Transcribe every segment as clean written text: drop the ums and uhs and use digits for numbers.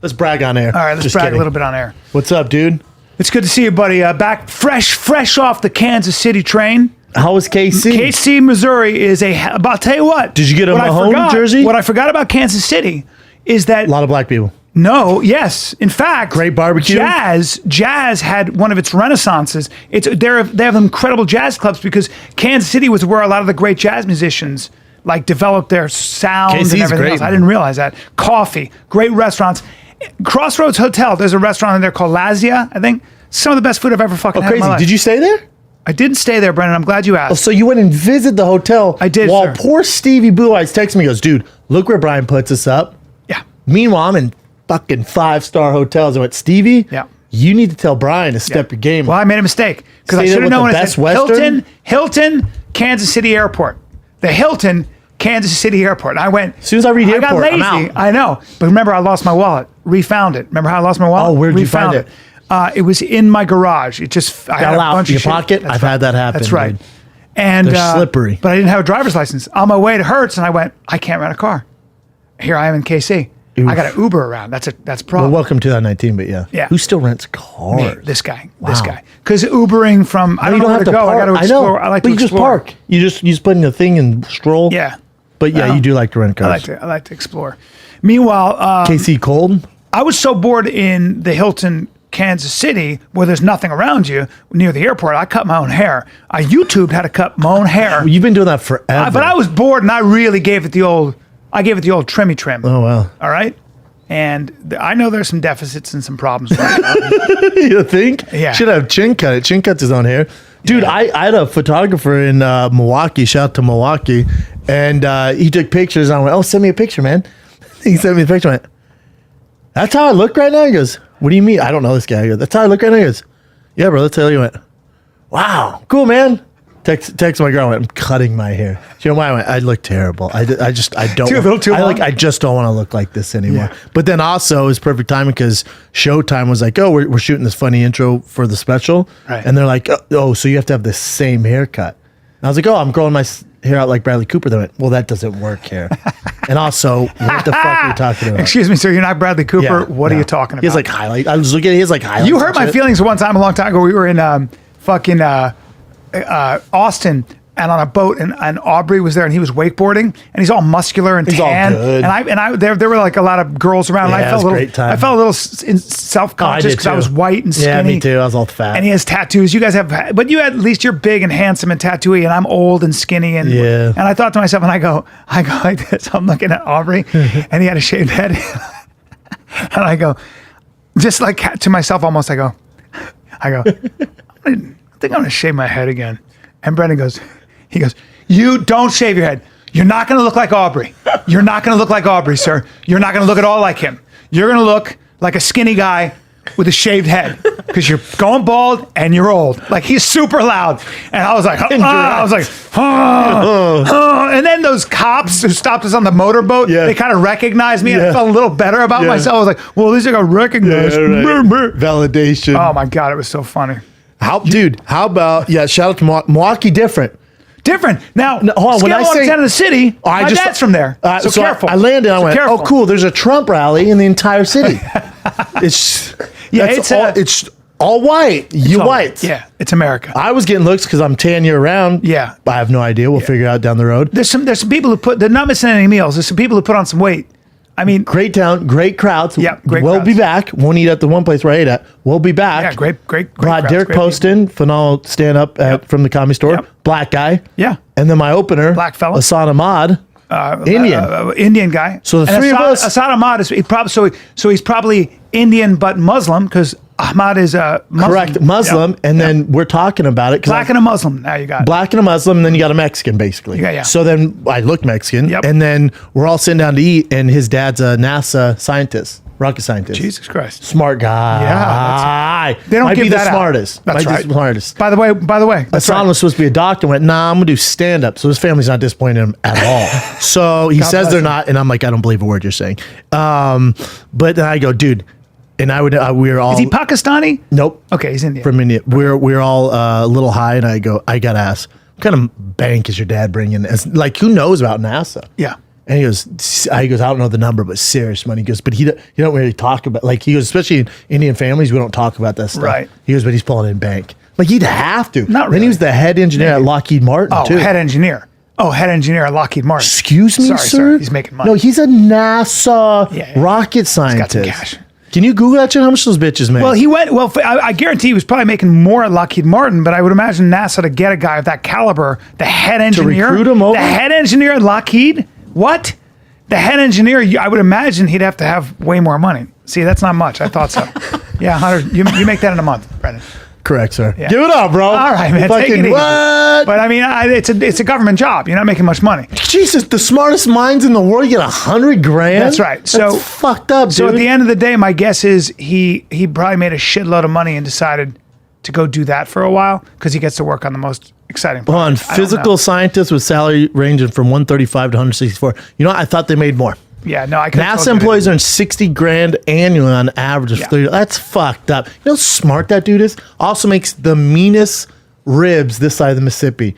Let's brag on air. All right, let's brag a little bit on air. What's up, dude? It's good to see you, buddy. Back fresh off the Kansas City train. How was KC? KC, Missouri is but I'll tell you what. Did you get a Mahomes jersey? What I forgot about Kansas City is that... A lot of black people. No, yes. In fact... Great barbecue? Jazz had one of its renaissances. They have incredible jazz clubs because Kansas City was where a lot of the great jazz musicians developed their sound and everything great, else. man. I didn't realize that. Coffee, great restaurants. Crossroads Hotel, there's a restaurant in there called Lazia, I think. Some of the best food I've ever fucking had in my life. Did you stay there? I didn't stay there, Brennan. I'm glad you asked. Oh, so you went and visited the hotel. I did, While sir. poor Stevie Blue Eyes texts me, goes, dude, look where Bryan puts us up. Yeah. Meanwhile, I'm in fucking 5-star hotels. I went, Stevie, Yeah. you need to tell Bryan to step your game Well, up. I made a mistake because I Stay there should have with known the when I Best said Western? Hilton, Kansas City Airport. The Hilton, Kansas City Airport. And I went. As soon as I read I got airport, lazy. I'm out. I know, but remember, I lost my wallet. Refound it. Remember how I lost my wallet? Oh, where'd you find it? It was in my garage. It just I had Fell a out bunch your of shit. pocket? That's I've right. had that happen, That's right. dude. And They're slippery. But I didn't have a driver's license. On my way to Hertz, and I went, I can't rent a car. Here I am in KC. Oof. I got to Uber around. That's a Well, problem. welcome to 2019, but yeah. Yeah. Who still rents cars? Me, this guy. Wow. Because Ubering from I don't know where to go. Park. I got to explore. I like but to you explore. just park. You just put in the thing and stroll. Yeah. But yeah, Well, you do like to rent cars. I like to explore. Meanwhile, KC cold? I was so bored in the Hilton, Kansas City, where there's nothing around you near the airport. I cut my own hair. I YouTubed how to cut my own hair. Well, you've been doing that forever. But I was bored, and I really gave it the old. I gave it the old trimmy trim. Oh, wow. All right. And I know there's some deficits and some problems. You think? Yeah. Should have Chin cut it. Chin cuts his own hair. Dude, Yeah. I had a photographer in Milwaukee. Shout out to Milwaukee. And he took pictures. And I went, oh, send me a picture, man. He sent me a picture. I went, that's how I look right now? He goes, what do you mean? I don't know this guy. I go, that's how I look right now? He goes, yeah, bro, that's how you went. Wow, cool, man. Text my girl. I went, I'm cutting my hair. You know why? I went, I look terrible. I don't. Too little, too long? I just don't want to look like this anymore. Yeah. But then also it was perfect timing because Showtime was like, oh, we're shooting this funny intro for the special, Right. and they're like, oh, so you have to have the same haircut. And I was like, oh, I'm growing my hair out like Bradley Cooper. They went, well, that doesn't work here. And also, what the fuck are you talking about? Excuse me, sir. You're not Bradley Cooper. Yeah, What no. are you talking about? He has like highlight. I was looking at his like highlights. You hurt and my shit. feelings one time a long time ago. We were in fucking Austin and on a boat, and Aubrey was there, and he was wakeboarding, and he's all muscular and He's all tan. good. And there were like a lot of girls around. Yeah, and it was a great time. I felt a little self-conscious did because I too. was white and skinny. Yeah, me too. I was all fat. And he has tattoos. You guys have, but you at least you're big and handsome and tattooy, and I'm old and skinny. And Yeah. And I thought to myself, and I go like this. I'm looking at Aubrey, and he had a shaved head, and I go, just like to myself, almost. I go, I think I'm gonna shave my head again. And Brendan goes, you don't shave your head. You're not gonna look like Aubrey. You're not gonna look like Aubrey, sir. You're not gonna look at all like him. You're gonna look like a skinny guy with a shaved head because you're going bald and you're old. Like he's super loud. And I was like, and then those cops who stopped us on the motorboat, Yeah. they kind of recognized me and I Yeah. felt a little better about Yeah. myself. I was like, well, at least I got recognized. Validation. Oh my God, it was so funny. How about shout out to Milwaukee. Different. Now, hold on, when scale I 1 to say- 10 in the city, my dad's from there. So careful. I landed. I So went, careful. oh, cool. There's a Trump rally in the entire city. It's it's all white. You all- white. Yeah, it's America. I was getting looks because I'm tan year round. Yeah. I have no idea. We'll figure it out down the road. There's some people who they're not missing any meals. There's some people who put on some weight. I mean, Great town, great crowds. Yeah, great We'll crowds. be back. Won't eat at the one place where I ate at. We'll be back. yeah, great Brought crowds, Derek great Poston, phenomenal stand up from the Comedy Store. Yep. Black guy. Yeah. And then my opener, Black fella. Assad Ahmad, Indian. Indian guy. So the And three of us- Assad Ahmad is so he's probably Indian but Muslim because Ahmad is a Muslim. Correct, Muslim. Yep. And then we're talking about it. Black and a Muslim. Now you got it. Black and a Muslim, and then you got a Mexican, basically. Yeah. So then I look Mexican, Yep. and then we're all sitting down to eat, and his dad's a NASA scientist, rocket scientist. Jesus Christ. Smart guy. Yeah, they don't Might give be the that out. smartest. That's Might be right. the smartest. By the way, that's Hassan right. was supposed to be a doctor. Went, nah, I'm gonna do stand up. So his family's not disappointing him at all. So he says bless they're him. not, and I'm like, I don't believe a word you're saying. But then I go, dude, and we were all. Is he Pakistani? Nope. Okay, he's Indian. From India. We're all a little high, and I go, I gotta ask, what kind of bank is your dad bringing? As like, who knows about NASA? Yeah. And he goes, I don't know the number, but serious money. He goes, but you don't really talk about, like, he goes, especially in Indian families, we don't talk about that stuff. Right. He goes, but he's pulling in bank. Like, he'd have to. Not really. Then he was the head engineer at Lockheed Martin, too. Head engineer. Oh, head engineer at Lockheed Martin. Excuse me, sir? He's making money. No, he's a NASA rocket scientist. He's got some cash. Can you Google that shit? How much those bitches make? Well, I guarantee he was probably making more at Lockheed Martin, but I would imagine NASA to get a guy of that caliber, the head engineer. To recruit him over? The head engineer at Lockheed? What? The head engineer, I would imagine he'd have to have way more money. See, that's not much. I thought so. Yeah, 100. You make that in a month, Brendan. Correct, sir. Yeah. Give it up, bro. All right, man. Take it easy. What? But I mean, it's a government job. You're not making much money. Jesus, the smartest minds in the world, you get $100 grand? That's right. That's fucked up, dude. So at the end of the day, my guess is he probably made a shitload of money and decided to go do that for a while because he gets to work on the most exciting part. On physical scientists with salary ranging from 135 to 164. You know, I thought they made more. Yeah, no, I could've NASA employees earn 60 grand annually on average of 30. That's fucked up. You know how smart that dude is? Also makes the meanest ribs this side of the Mississippi.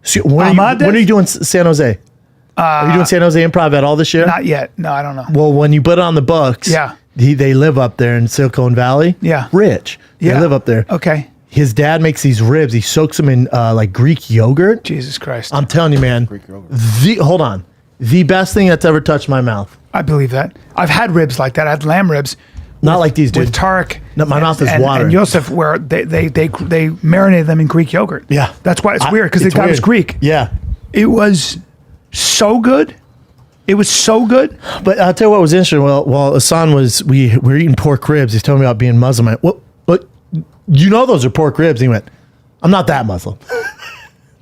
So when are you doing San Jose? Are you doing San Jose Improv at all this year? Not yet. No, I don't know. Well, when you put it on the books, they live up there in Silicon Valley. Yeah. Rich. They live up there. Okay. His dad makes these ribs. He soaks them in like Greek yogurt. Jesus Christ. I'm telling you, man. Greek yogurt. Hold on. The best thing that's ever touched my mouth. I believe that. I've had ribs like that. I had lamb ribs. Not like these, dude. With Tarek. No, my mouth is water. And Yosef, where they marinated them in Greek yogurt. Yeah. That's why it's weird, because the guy was Greek. Yeah. It was so good. It was so good. But I'll tell you what was interesting. While Hassan we were eating pork ribs, he's telling me about being Muslim. I went, what? You know those are pork ribs. He went, I'm not that Muslim.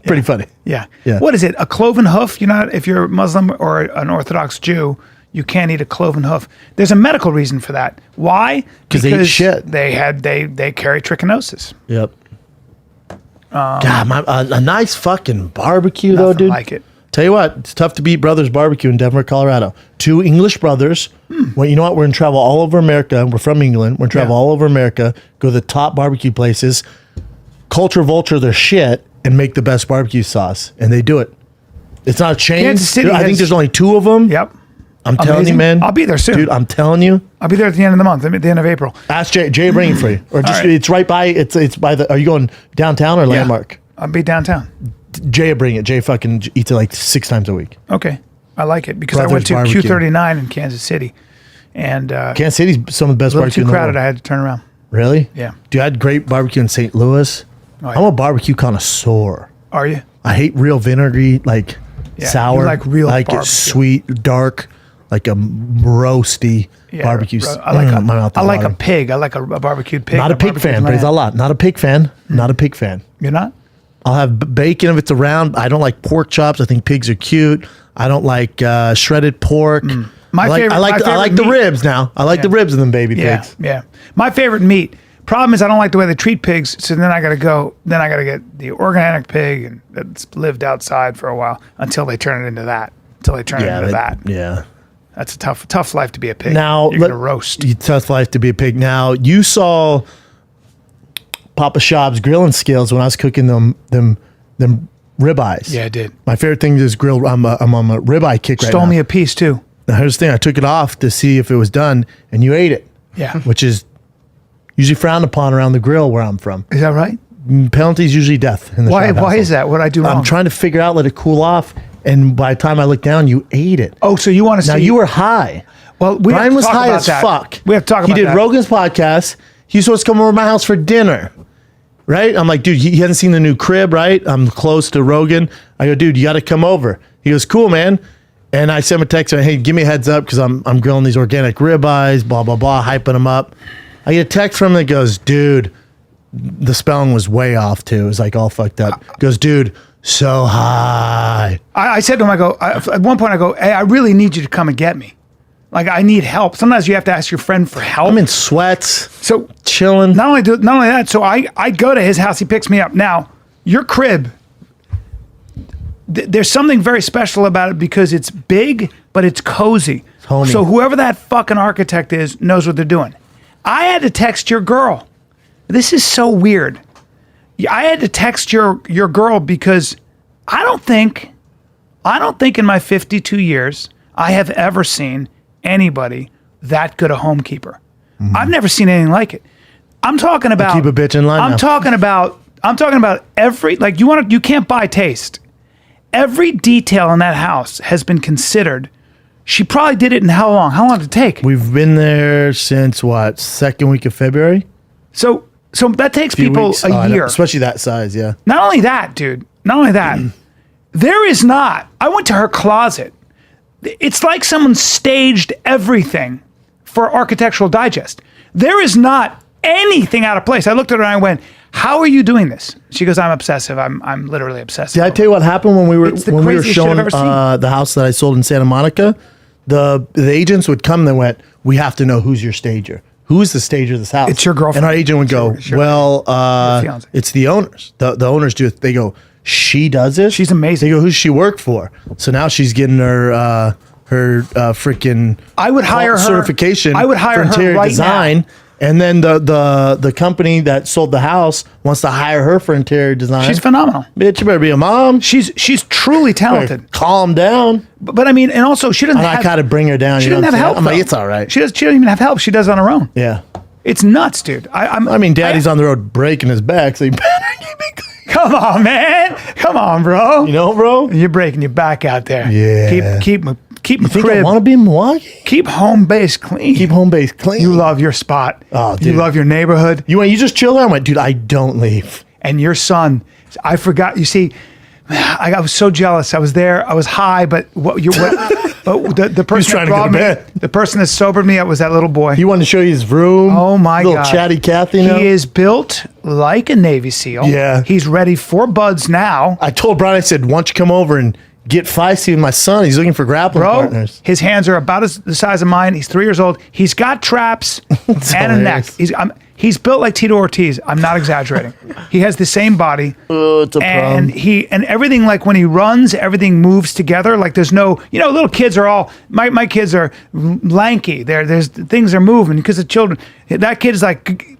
Pretty funny. Yeah. What is it? A cloven hoof? If you're Muslim or an Orthodox Jew, you can't eat a cloven hoof. There's a medical reason for that. Why? Because they eat shit. They carry trichinosis. Yep. God, a nice fucking barbecue though, dude. Like it. Tell you what, it's tough to beat Brothers Barbecue in Denver, Colorado. 2 English brothers. Well, you know what? We're going to travel all over America. We're from England. We're going to travel all over America, go to the top barbecue places, culture vulture their shit, and make the best barbecue sauce. And they do it. It's not a chain. Kansas City I think there's only 2 of them. Yep. I'm telling you, man. I'll be there soon. Dude, I'm telling you. I'll be there at the end of the month, at the end of April. Ask Jay. Jay bring it for you. Or just, it's right by, it's by the, are you going downtown or Landmark? I'll be downtown. Jay will bring it. Jay fucking eats it like 6 times a week. Okay. I like it because Brothers I went to Barbecue. Q39 in Kansas City. And Kansas City's some of the best a little barbecue too in the crowded. world. I had to turn around. Really? Yeah. Dude, I had great barbecue in St. Louis. Oh, yeah. I'm a barbecue connoisseur. Are you? I hate real vinegary, like sour. You like real like barbecue. It's sweet, dark, like a roasty barbecue. I like a pig. I like a barbecued pig. Not a pig fan, praise Allah. Not a pig fan. Not a pig fan. You're not? I'll have bacon if it's around. I don't like pork chops. I think pigs are cute. I don't like shredded pork. I like the ribs now. I like the ribs of them baby pigs. Yeah. My favorite meat. Problem is I don't like the way they treat pigs, so then I gotta get the organic pig and that's lived outside for a while until they turn it into that. Yeah. That's a tough life to be a pig. Now you're gonna roast. Tough life to be a pig. Now you saw Papa Schaub's grilling skills when I was cooking them ribeyes. Yeah, I did. My favorite thing is grill. I'm on a ribeye kick right now. Stole me a piece too. Now here's the thing: I took it off to see if it was done, and you ate it. Yeah, which is usually frowned upon around the grill where I'm from. Is that right? Penalty is usually death. In the why is that? What did I do wrong? I'm trying to figure out, let it cool off, and by the time I look down, you ate it. Oh, so you want to see? Now you were high. Well, Brian was high as fuck. We have to talk about that. He did Rogan's podcast. He was supposed to come over to my house for dinner. Right? I'm like, dude, he hasn't seen the new crib, right? I'm close to Rogan. I go, dude, you got to come over. He goes, cool, man. And I sent him a text, hey, give me a heads up because I'm grilling these organic ribeyes, blah, blah, blah, hyping them up. I get a text from him that goes, dude, the spelling was way off too. It was like all fucked up. Goes, dude, so high. I said to him, at one point I go, hey, I really need you to come and get me. Like, I need help. Sometimes you have to ask your friend for help. I'm in sweats. So chilling. Not only that, so I go to his house, he picks me up. Now, your crib, there's something very special about it because it's big, but it's cozy. Homey. So whoever that fucking architect is knows what they're doing. I had to text your girl. This is so weird. I had to text your girl because I don't think I don't think in my 52 years I have ever seen anybody that good a homekeeper. I've never seen anything like it. I'm talking about keep a bitch in line I'm now. talking about every, like, you can't buy taste. Every detail in that house has been considered. She probably did it in how long? How long did it take? We've been there since what? Second week of February? So that takes Few people weeks. a I know. year. Especially that size, yeah. Not only that, dude. Not only that. There is not. I went to her closet. It's like someone staged everything for Architectural Digest. There is not anything out of place. I looked at her and I went, "How are you doing this?" She goes, "I'm obsessive. I'm literally obsessive." Did I tell you what happened when we were It's the when we were craziest shit I've showing ever seen. the house that I sold in Santa Monica? The agents would come and went, "We have to know who's your stager. Who's the stager of this house?" It's your girlfriend. And our agent would go, Sure. "Well, fiance. it's the owners. The owners do it." They go, "She does it. She's amazing." They go, "Who's she work for?" So now she's getting her freaking I would hire her certification. I would hire for her interior right design. now. And then the company that sold the house wants to hire her for interior design. She's phenomenal. Bitch, you better be a mom. She's truly talented. Calm down. But I mean, and also she doesn't And I have. gotta bring her down. She you doesn't know have what I'm help. saying? I'm like, though. it's all right. She doesn't even have help. She does it on her own. Yeah. It's nuts, dude. I mean, Daddy's on the road breaking his back, so you better keep it clean. Come on, man. Come on, bro. You know, bro? You're breaking your back out there. Yeah. Keep my You think I crib. want to be in Milwaukee? Keep home base clean. Keep home base clean. You love your spot. Oh, You dude. love your neighborhood. You just chill there? I went, dude, I don't leave. And your son, I forgot. You see, I was so jealous. I was there. I was high, but but the person trying that to go to brought me, bed. the person that sobered me up was that little boy. He wanted to show you his room. Oh my little God. chatty Cathy. He is built like a Navy SEAL. Yeah. He's ready for buds now. I told Bryan, I said, why don't you come over and get feisty with my son? He's looking for grappling Bro, partners. his hands are about the size of mine. He's 3 years old. He's got traps and a neck. hilarious. He's built like Tito Ortiz. I'm not exaggerating. He has the same body. Oh, it's a And problem. and everything, like when he runs, everything moves together. Like there's no, little kids are all, my kids are lanky. There's things are moving because of children. That kid is like,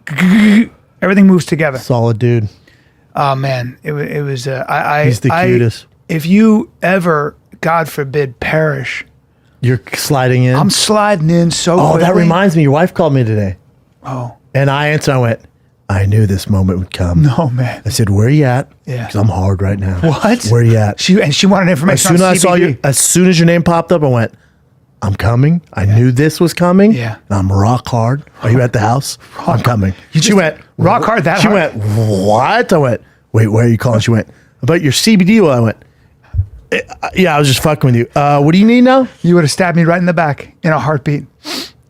everything moves together. Solid dude. Oh man, it was. He's the cutest. If you ever, God forbid, perish, You're sliding in. I'm sliding in so Oh, quickly. that reminds me. Your wife called me today. Oh, And I answered. I went, I knew this moment would come. no, man. I said, where you at? Yeah. Because I'm hard right now. What? Where you at? She wanted As information soon as on I saw CBD. you, as soon as your name popped up, I went, I'm coming. I knew this was coming. Yeah. And I'm rock hard. Are you at the house? I'm coming. She went, rock hard that She hard? went, what? I went, wait, where are you calling? She went, about your CBD oil. I went, yeah, I was just fucking with you. What do you need now? You would have stabbed me right in the back in a heartbeat.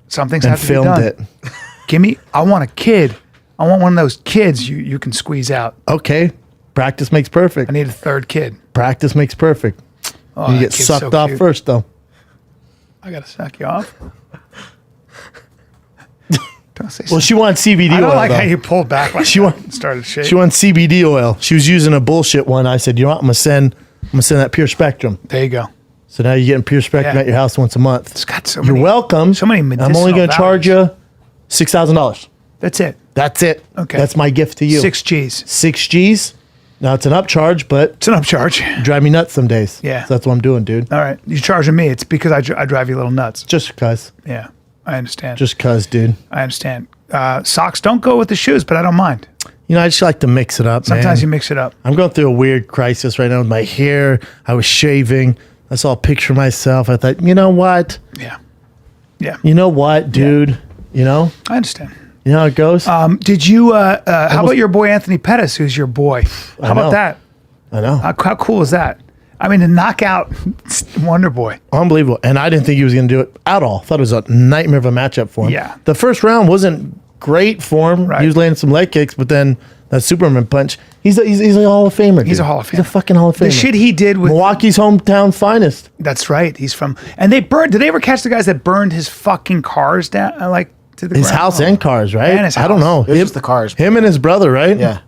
Some things And have to be filmed done. it. I want a kid. I want one of those kids you can squeeze out. Okay. Practice makes perfect. I need a third kid. Practice makes perfect. Oh, You that get kid's sucked so off cute. first, though. I gotta suck you off. Don't say Well, she wanted CBD I oil. don't like though. how you pulled back like She that want- and started shaking. She wanted CBD oil. She was using a bullshit one. I said, you know what? I'm gonna send that Pure Spectrum. There you go. So now you're getting Pure Spectrum Yeah. at your house once a month. It's got so You're many. welcome. so many I'm only medicinal going to charge values. you $6,000. That's it. That's it. Okay. That's my gift to you. 6 G's. 6 G's. Now it's an upcharge, but It's an upcharge. drive me nuts some days. Yeah. So that's what I'm doing, dude. All right. You're charging me. It's because I drive you a little nuts. Just cause. Yeah. I understand. Just cause, dude. I understand. Socks don't go with the shoes, but I don't mind. You know, I just like to mix it up, Sometimes man. you mix it up. I'm going through a weird crisis right now with my hair. I was shaving. I saw a picture of myself. I thought, you know what? Yeah. Yeah. You know what, dude? You know? I understand. You know how it goes? Did you, how about your boy Anthony Pettis, who's your boy? How know. about that? I know. How cool is that? I mean, to knock out Wonderboy. Unbelievable. And I didn't think he was going to do it at all. Thought it was a nightmare of a matchup for him. Yeah. The first round wasn't great for him. Right. He was landing some leg kicks, but then that Superman punch, he's a Hall of Famer. He's dude. a Hall of He's a Famer. fucking Hall of Famer. The shit he did with Milwaukee's hometown finest. That's right. He's from, and they burned. Did they ever catch the guys that burned his fucking cars down, like to the His ground? house Oh. and cars, right? And his I don't house. know. It was just the cars. Him and his brother, right? Yeah.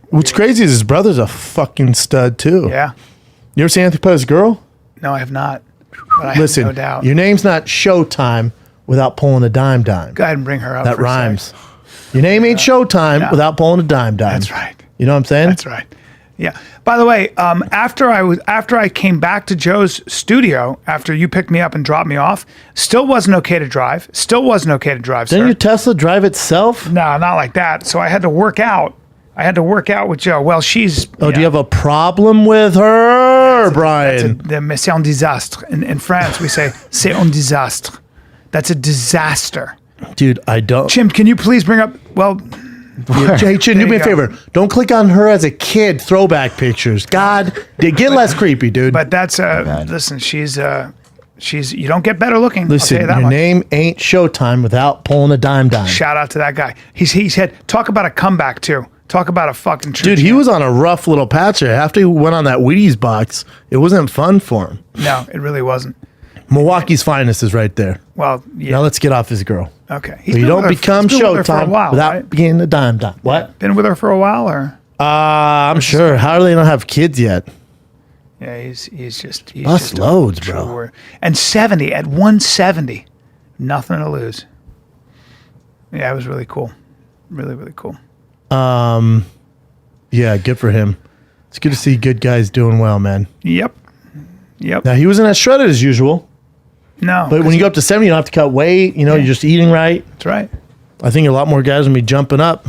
What's crazy is his brother's a fucking stud too. Yeah. You ever see Anthony Pettis' girl? No, I have not. But I Listen, have no doubt. your name's not Showtime without pulling a dime. Go ahead and bring her up. That for a sec. rhymes. Your name ain't Showtime Yeah. without pulling a dime. That's right. You know what I'm saying? That's right. Yeah. By the way, after I came back to Joe's studio, after you picked me up and dropped me off, still wasn't okay to drive. Didn't sir. your Tesla drive itself? No, not like that. So I had to work out. With Joe. Well, she's. Oh, do you have a problem with her, Bryan? C'est un désastre. In France, we say c'est un désastre. That's a disaster. Dude, I don't. Chim, can you please bring up? Well. Hey, Chin, do me a favor. Don't click on her as a kid throwback pictures. God, get less creepy, dude. But that's listen. She's you don't get better looking. Listen, I'll tell you that your much. name ain't Showtime without pulling a dime. Shout out to that guy. He said talk about a comeback too. Talk about a fucking true Dude, he champ. was on a rough little patch there. After he went on that Wheaties box, it wasn't fun for him. No, it really wasn't. Milwaukee's Finest is right there. Well, yeah. Now let's get off his girl. Okay. So you don't become he's been with her for a Showtime while, without right? being a dime. What? Been with her for a while, or? I'm sure. How do they not have kids yet? Yeah, he's just Bust just loads, true bro. warrior. And 70 at 170, nothing to lose. Yeah, it was really cool. Really, really cool. Yeah, good for him. It's good to see good guys doing well, man. Yep. Now, he wasn't as shredded as usual, No, but when you go up to 70, you don't have to cut weight. You know, you're just eating right. that's right. I think a lot more guys will be jumping up.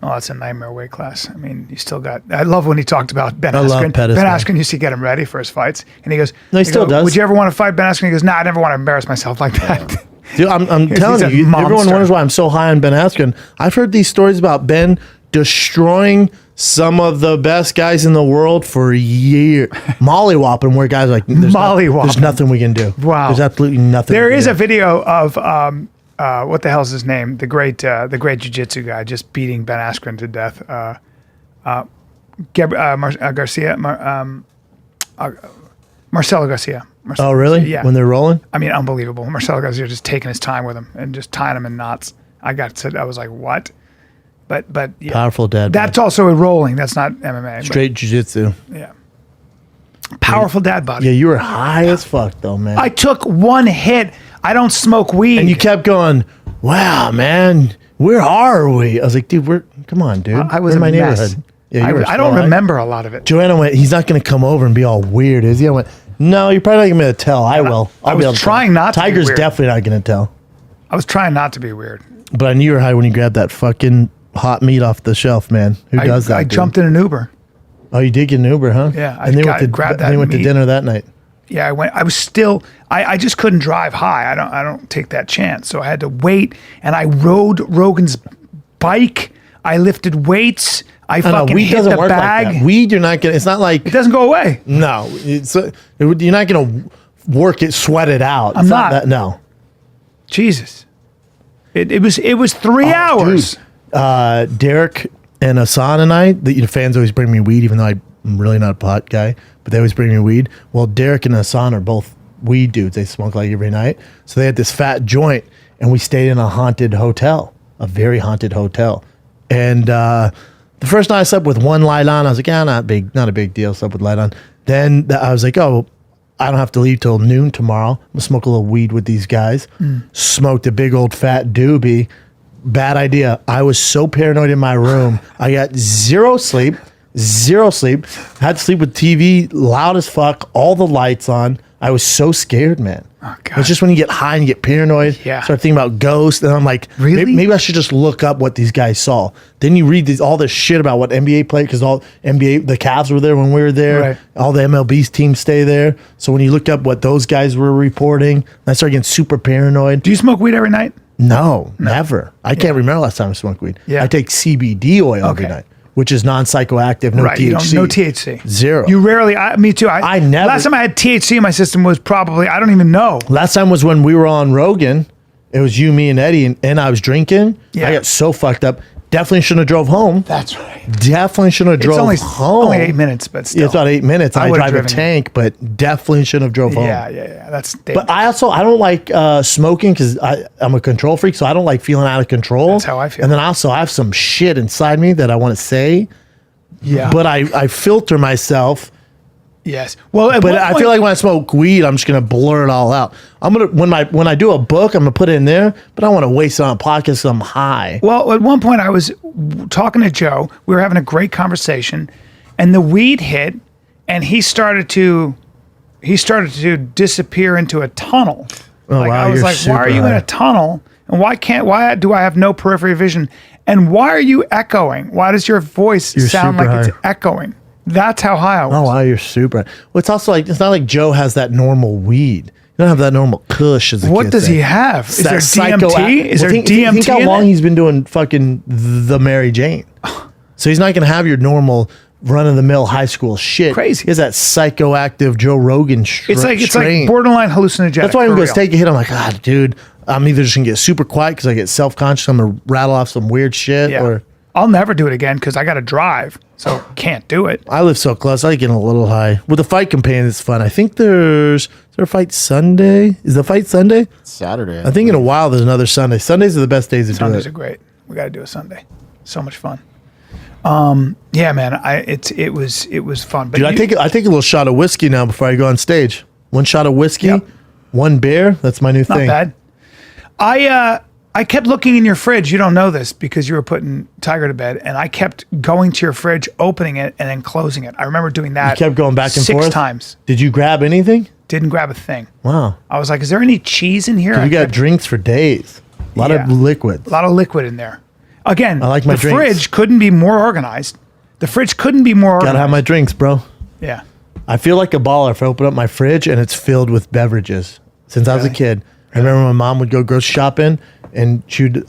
Oh, that's a nightmare weight class. I mean, you still got. I love when he talked about Ben I love Askren. Pettis, Ben man. Askren used to get him ready for his fights, and he goes, No, he still does. Would you ever want to fight Ben Askren? He goes, Nah, I never want to embarrass myself like that. Dude, I'm telling a you, everyone monster. wonders why I'm so high on Ben Askren. I've heard these stories about Ben destroying some of the best guys in the world for years. Mollywhopping, where guys are like, there's nothing we can do. Wow. There's absolutely nothing. There we can is do. a video of what the hell's his name? The great jiu-jitsu guy just beating Ben Askren to death. Marcelo Garcia. Oh, really? Yeah. When they're rolling? I mean, unbelievable. Marcelo Garcia just taking his time with him and just tying him in knots. I was like, what? But yeah. Powerful dad. That's also a rolling. That's not MMA. but straight jiu-jitsu. yeah. Powerful dad body. Yeah, you were high as fuck, though, man. I took one hit. I don't smoke weed. And you kept going, wow, man, where are we? I was like, dude, come on, dude. I was We're in in my a mess. neighborhood. Yeah, you were I don't slow. remember a lot of it. Joanna went, he's not going to come over and be all weird, is he? I went, no, you're probably not going to be able to tell. I will. I I'll was be able to trying tell. not to be Tiger's weird. definitely not going to tell. I was trying not to be weird. But I knew you were high when you grabbed that fucking hot meat off the shelf, man. Who does that? I dude? jumped in an Uber. Oh, you did get an Uber, huh? Yeah, And they grabbed that they went to meat. dinner that night. Yeah, I went. I was still. I just couldn't drive high. I don't take that chance. So I had to wait, and I rode Rogan's bike. I lifted weights. I No, fucking weed hit doesn't the work bag. like that. Weed, you're not going to, it's not like, It doesn't go away. no, you're not going to work it, sweat it out. I'm It's not. that, no. Jesus. It was 3 hours. Dude, Derek and Hassan and I, the fans always bring me weed, even though I'm really not a pot guy, but they always bring me weed. Well, Derek and Hassan are both weed dudes. They smoke like every night. So they had this fat joint, and we stayed in a haunted hotel, a very haunted hotel. And the first night I slept with one light on. I was like, not a big deal. Slept with light on. Then I was like, oh, I don't have to leave till noon tomorrow. I'm gonna smoke a little weed with these guys. Smoked a big old fat doobie. Bad idea. I was so paranoid in my room. I got zero sleep. Had to sleep with TV loud as fuck, all the lights on. I was so scared, man. Oh, God. It's just when you get high and you get paranoid. Yeah. Start thinking about ghosts, and I'm like, Really? maybe I should just look up what these guys saw. Then you read all this shit about what NBA played, because all NBA, the Cavs were there when we were there. Right. All the MLB's teams stay there. So when you look up what those guys were reporting, I started getting super paranoid. Do you smoke weed every night? No, never. I can't remember last time I smoked weed. Yeah. I take CBD oil every Okay. night, which is non-psychoactive, no Right. You THC. don't, no THC. Zero. You rarely. Me too. I never- Last time I had THC in my system was probably. I don't even know. Last time was when we were on Rogan. It was you, me, and Eddie, and I was drinking. Yeah. I got so fucked up. Definitely shouldn't have drove home. That's right. Definitely shouldn't have drove home. only 8 minutes, but still. Yeah, it's about 8 minutes. I I would've drive a driven. tank, but definitely shouldn't have drove home. Yeah. That's. But I don't like smoking because I'm a control freak, so I don't like feeling out of control. That's how I feel. And then also I have some shit inside me that I want to say, yeah. but I filter myself. yes. Well, But I feel like when I smoke weed, I'm just gonna blur it all out. I'm gonna when I do a book, I'm gonna put it in there, but I don't want to waste it on a podcast 'cause I'm high. Well, at one point I was talking to Joe. We were having a great conversation, and the weed hit, and he started to disappear into a tunnel. Oh, like wow, I was you're like, why are super you in high. a tunnel? And why do I have no periphery vision? And why are you echoing? Why does your voice sound super like it's high. echoing? That's how high I was. Oh wow, you're super. Well, it's also like it's not like Joe has that normal weed. You don't have that normal Kush as a What kid does thing. he have? Is That there psycho DMT? Is there think DMT how in long it? he's been doing fucking the Mary Jane. So he's not gonna have your normal run of the mill high school shit. Crazy. He has that psychoactive Joe Rogan It's like strain. borderline hallucinogenic. That's why for I'm going real. to take a hit. I'm like, God, dude, I'm either just going to get super quiet because I get self-conscious. I'm going to rattle off some weird shit. Yeah. Or I'll never do it again because I got to drive, so can't do it. I live so close. I like getting a little high. With the fight companion, it's fun. I think is there a fight Sunday? Is the fight Sunday? Saturday. I think in a while there's another Sunday. Sundays are the best days to Sundays do are it. great. We got to do a Sunday. So much fun. Yeah, man. It was fun. But Dude, I take a little shot of whiskey now before I go on stage. One shot of whiskey, Yep. one beer. That's my new not thing. bad. I kept looking in your fridge. You don't know this because you were putting Tiger to bed, and I kept going to your fridge, opening it, and then closing it. I remember doing that. You kept going back and 6 forth? times. Did you grab anything? Didn't grab a thing. Wow. I was like, "Is there any cheese in here?" You got drinks for days. A lot Yeah. of liquids. a lot of liquid in there. Again, I like my the drinks. fridge couldn't be more organized. The fridge couldn't be more organized. Gotta have my drinks, bro. Yeah. I feel like a baller if I open up my fridge and it's filled with beverages. Since I was a Really? kid, I remember my mom would go grocery shopping and she'd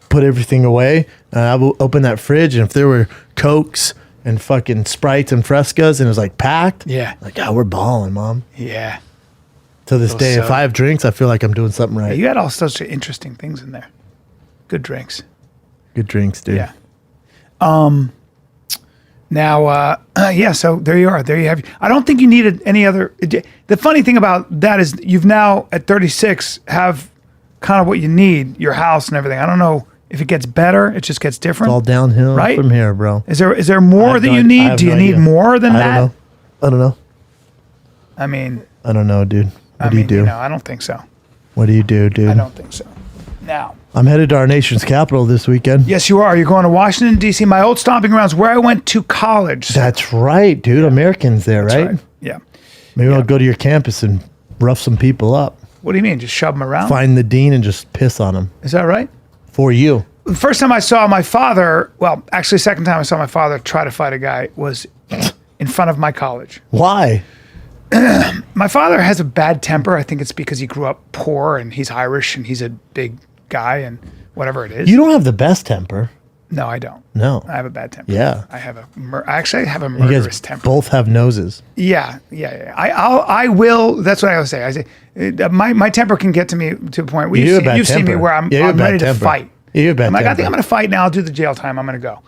put everything away, and I would open that fridge, and if there were Cokes and fucking Sprites and Frescas and it was like packed, Yeah. like, oh, we're balling, mom. Yeah. To this day, if so- I have drinks, I feel like I'm doing something right. You had all sorts of interesting things in there. Good drinks. Good drinks, dude. Yeah. Now, yeah, so there you are. There you have. I don't think you needed any other. The funny thing about that is you've now, at 36, have kind of what you need, your house and everything. I don't know if it gets better. It just gets different. All downhill Right? from here, bro. Is there more that you need? Do you need more than that? I don't know. I mean, I don't know, dude. What do you do? I don't think so. What do you do, dude? I don't think so. Now, I'm headed to our nation's capital this weekend. yes, you are. You're going to Washington, D.C., my old stomping grounds, where I went to college. That's right, dude. Americans there, That's right? Yeah. Maybe I'll go to your campus and rough some people up. What do you mean? Just shove them around? Find the dean and just piss on him Is that right? for you. The first time I saw my father, well, actually, second time I saw my father try to fight a guy was in front of my college. Why? My father has a bad temper. I think it's because he grew up poor and he's Irish and he's a big guy and whatever it is. You don't have the best temper. No, I don't. No. I have a bad temper. Yeah. I have I actually have a You murderous guys temper. both have noses. Yeah. I will. That's what I always say. I say my temper can get to me to a point where You have a bad you've seen me temper. where I'm, Yeah, you have I'm a bad ready to temper. fight. Yeah, you have a bad I'm like, I think temper. I'm going to fight now. I'll do the jail time. I'm going to go.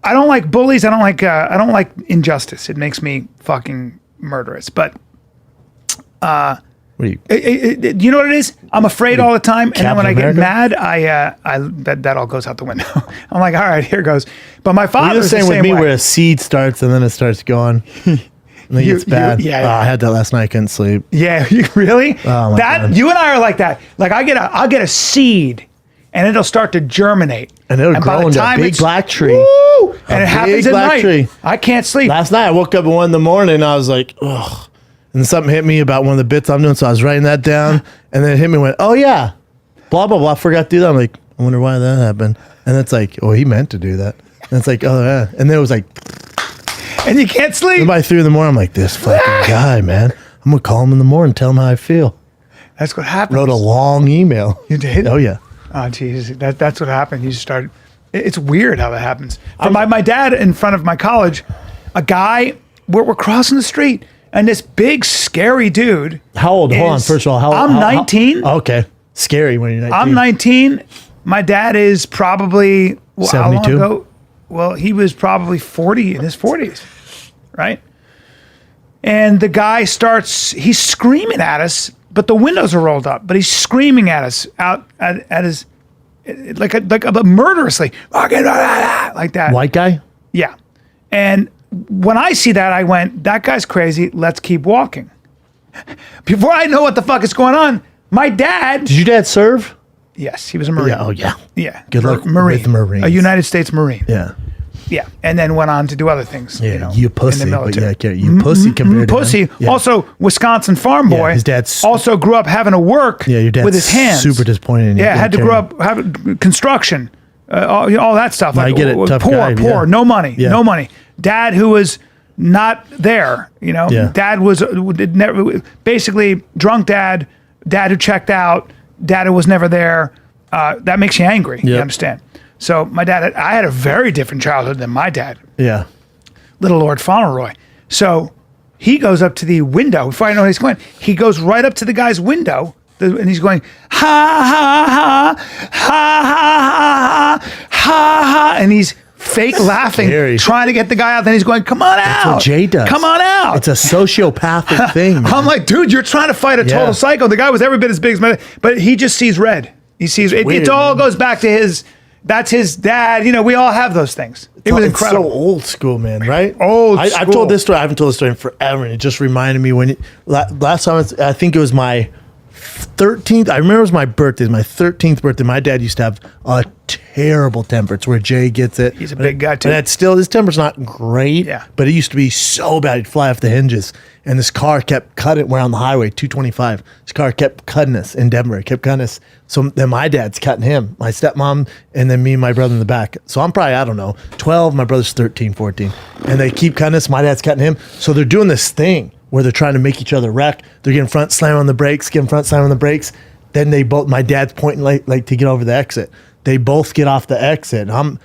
I don't like bullies. I don't like injustice. It makes me fucking murderous. But What are you? you know what it is? I'm afraid all the time, and then when I Captain get America? mad, that all goes out the window. I'm like, all right, here goes. But my You're father's the same with me way. where a seed starts and then it starts going. And then it gets bad. yeah. Oh, I had that last night. I couldn't sleep. Yeah, you really? Oh, my God. You and I are like that. Like I'll get a seed, and it'll start to germinate, And it'll by grow the into a time big it's- black tree. Woo! And A it happens big at black night. tree. I can't sleep. Last night I woke up at 1 a.m. and I was like, ugh. And something hit me about one of the bits I'm doing. So I was writing that down. And then it hit me and went, oh, yeah. Blah, blah, blah. I forgot to do that. I'm like, I wonder why that happened. And it's like, oh, he meant to do that. And it's like, oh, yeah. And then it was like, and you can't sleep. by 3 a.m, I'm like, this fucking guy, man. I'm going to call him in the morning and tell him how I feel. That's what happened. Wrote a long email. You did? Oh, yeah. Oh, geez. That's what happened. You start. It's weird how that happens. For my dad in front of my college, a guy, we're crossing the street, and this big, scary dude. How old? Hold on. is- First of all, I'm 19. Okay. Scary when you're 19. I'm 19. My dad is probably, how long 72? ago? Well, he was probably 40, in his 40s, right? And the guy he's screaming at us, but the windows are rolled up, but he's screaming at us out at his, like murderously, like that. White guy? Yeah. And when I see that, I went, that guy's crazy. Let's keep walking. Before I know what the fuck is going on, my dad. Did your dad serve? Yes, he was a Marine. Yeah. Oh, yeah. Yeah. Good luck Marine. with the Marines. A United States Marine. Yeah. Yeah, and then went on to do other things. Yeah, you know, pussy. in the But military. you pussy compared to Pussy. him. Yeah. Also, Wisconsin farm boy. Yeah, his dad's also grew up having to work your dad's with his hands. super disappointed in you. Yeah, had to grow up having construction, all that stuff. I get it, tough poor, guy, poor, yeah. no money, Yeah. no money. Dad who was not there, you know. Yeah. Dad was never, basically drunk dad who checked out, dad who was never there. That makes you angry. You Yep. understand? So my dad, I had a very different childhood than my dad. Yeah. Little Lord Fauntleroy. So he goes up to the window. Before I know he's going, he goes right up to the guy's window and he's going, ha, ha, ha, ha, ha, ha, ha, ha. And he's fake laughing, Scary. trying to get the guy out. Then he's going, come on out. That's what Jay does. Come on out. It's a sociopathic thing. I'm like, dude, you're trying to fight a total Yeah. psycho. The guy was every bit as big as my dad, but he just sees red. He sees it. weird, It all man. goes back to that's his dad. You know, we all have those things. It was It's incredible. so old school, man, right? I've school. told this story. I haven't told this story in forever, and it just reminded me when last time. I think it was my 13th. I remember it was my birthday. It was my 13th birthday. My dad used to have a terrible temper. It's where Jay gets it. He's a big guy, too. But that's still, his temper's not great. Yeah. But it used to be so bad. He'd fly off the hinges. And this car kept cutting. We're on the highway, 225. This car kept cutting us in Denver. It kept cutting us. So then my dad's cutting him, my stepmom, and then me and my brother in the back. So I'm probably, I don't know, 12. My brother's 13, 14. And they keep cutting us. My dad's cutting him. So they're doing this thing where they're trying to make each other wreck. They're getting front, slam on the brakes, getting front, slam on the brakes. Then they both, my dad's pointing like to get over the exit. They both get off the exit. I'm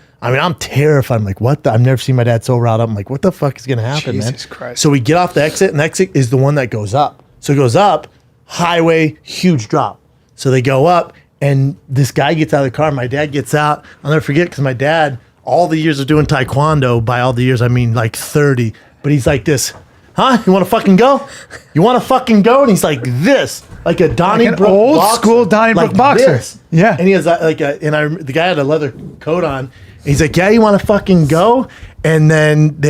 terrified. I'm like, what the? I've never seen my dad so riled up. I'm like, what the fuck is going to happen, man? Jesus Christ. So we get off the exit, and the exit is the one that goes up. So it goes up, highway, huge drop. So they go up, and this guy gets out of the car. My dad gets out. I'll never forget, because my dad, all the years of doing taekwondo, by all the years, I mean like 30, but he's like this. Huh? You want to fucking go? You want to fucking go? And he's like this, like a Donnybrook Like an old boxer. school Donnybrook boxer. This. Yeah. And he has the guy had a leather coat on. He's like, yeah, you want to fucking go? And then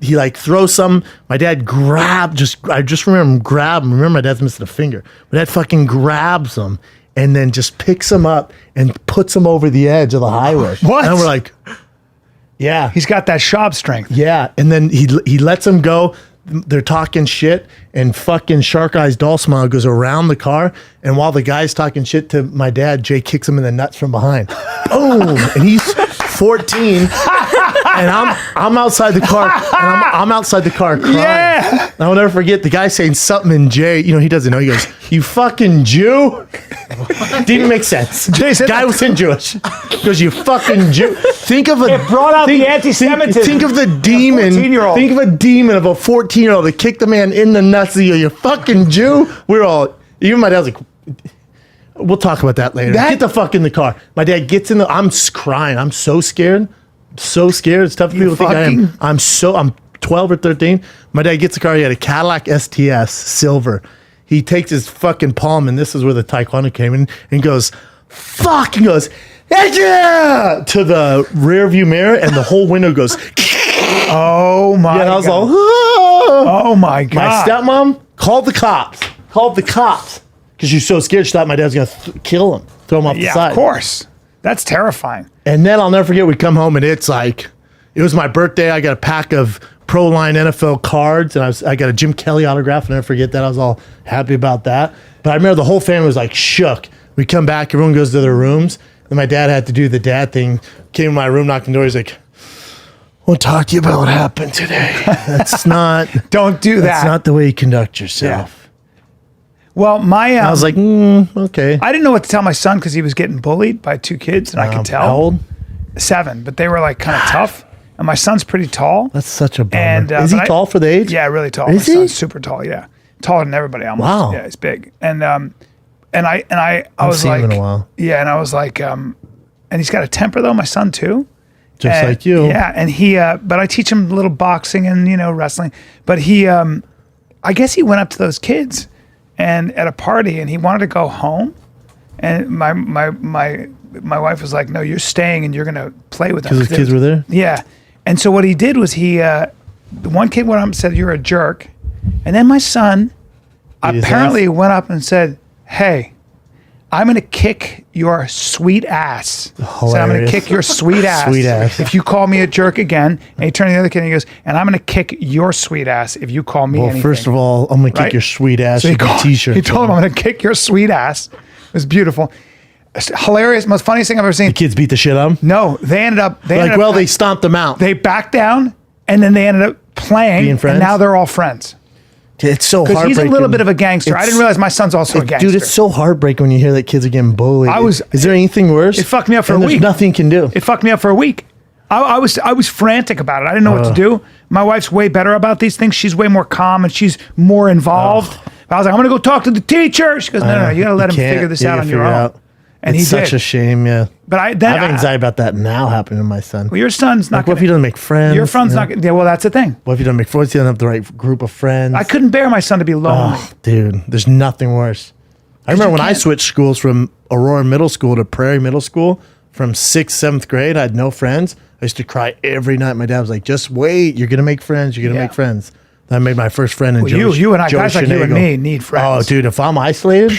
he like throws some. My dad I just remember him grab him. Remember, my dad's missing a finger. My dad fucking grabs him and then just picks him up and puts him over the edge of the highway. What? And we're like, yeah. He's got that Schaub strength. Yeah, and then he lets him go. They're talking shit, and fucking Shark Eyes Doll Smile goes around the car, and while the guy's talking shit to my dad, Jay kicks him in the nuts from behind. Boom! And he's 14, and I'm outside the car, and I'm outside the car crying. Yeah. And I'll never forget the guy saying something, and Jay, he doesn't know. He goes, "You fucking Jew." Didn't make sense. Jay said guy that. wasn't Jewish. Because you fucking Jew. Think of It brought out the anti-Semitism. Think of the demon. 14-year-old. Think of a demon of a 14-year-old that kicked the man in the nuts. You fucking Jew. We're all. Even my dad's like, we'll talk about that later. Get the fuck in the car. My dad gets in the. I'm crying. I'm so scared. So scared. It's tough for people to think I am. I'm 12 or 13. My dad gets the car. He had a Cadillac STS silver. He takes his fucking palm, and this is where the taekwondo came in, and goes, fuck, and goes, yeah, to the rear view mirror, and the whole window goes, Oh my and I was God. all, ah. Oh my My God. stepmom called the cops. Because she's so scared, she thought my dad was going to kill him, throw him off the Yeah, side. of course. That's terrifying. And then I'll never forget, we come home, and it's like, it was my birthday. I got a pack of Pro Line NFL cards, and I got a Jim Kelly autograph. I'll never forget that. I was all happy about that. But I remember the whole family was like shook. We come back, everyone goes to their rooms. Then my dad had to do the dad thing. Came in my room, knocked on the door. He's like, "We'll talk to you about what happened today. That's not. Don't do That's that. not the way you conduct yourself." Well, I was like, okay. I didn't know what to tell my son because he was getting bullied by two kids, and I could tell. How old? 7, but they were like kind of tough. And my son's pretty tall. That's such a bummer. And, Is he but tall for the age? Yeah, really tall. Is My he? son's super tall. Yeah, taller than everybody almost. Wow. Yeah, he's big. And I was seen like, him in a while. Yeah, and I was like, and he's got a temper though. My son too. Just And- like you. Yeah, and he, but I teach him a little boxing and wrestling. But he, I guess he went up to those kids, and at a party, and he wanted to go home, and my wife was like, "No, you're staying, and you're gonna play with them." Because the kids were there? Yeah, and so what he did was the one kid went up and said, "You're a jerk," and then my son Beat his apparently went up and said, "Hey, I'm gonna kick your sweet ass. Said, I'm going to Hilarious. kick your sweet ass. Sweet ass. If you call me a jerk again. And he turned to the other kid and he goes, and I'm going to kick your sweet ass if you call me Well, anything. first of all, I'm gonna Right? kick your sweet ass. So You get t-shirts. he told him, I'm going to kick your sweet ass. It was beautiful. It's hilarious. Most funniest thing I've ever seen. Kids beat the shit out of him. No, they ended up. They stomped them out. They backed down and then they ended up playing. Being friends? And now they're all friends. It's so Because heartbreaking. he's a little bit of a gangster. I It's- didn't realize my son's also a gangster. Dude, it's so heartbreaking when you hear that kids are getting bullied. Is there anything worse? It fucked me up for And a there's week. nothing you can do. It fucked me up for a week. I was frantic about it. I didn't know what to do. My wife's way better about these things. She's way more calm and she's more involved. I was like, I'm going to go talk to the teacher. She goes, no, you got to let him figure this out on your own. And it's he such did. a shame, yeah. But I have anxiety about that now happening to my son. Well, your son's not. What if he doesn't make friends? Your son's not. Yeah, well, that's the thing. What if he doesn't make friends? He doesn't have the right group of friends. I couldn't bear my son to be lonely. Oh, dude, there's nothing worse. I remember when I switched schools from Aurora Middle School to Prairie Middle School from 6th, 7th grade. I had no friends. I used to cry every night. My dad was like, just wait. You're going to make friends. You're going to Yeah. make friends. Then I made my first friend in Well, you and I, guys like you and me, need friends. Oh, dude, if I'm isolated,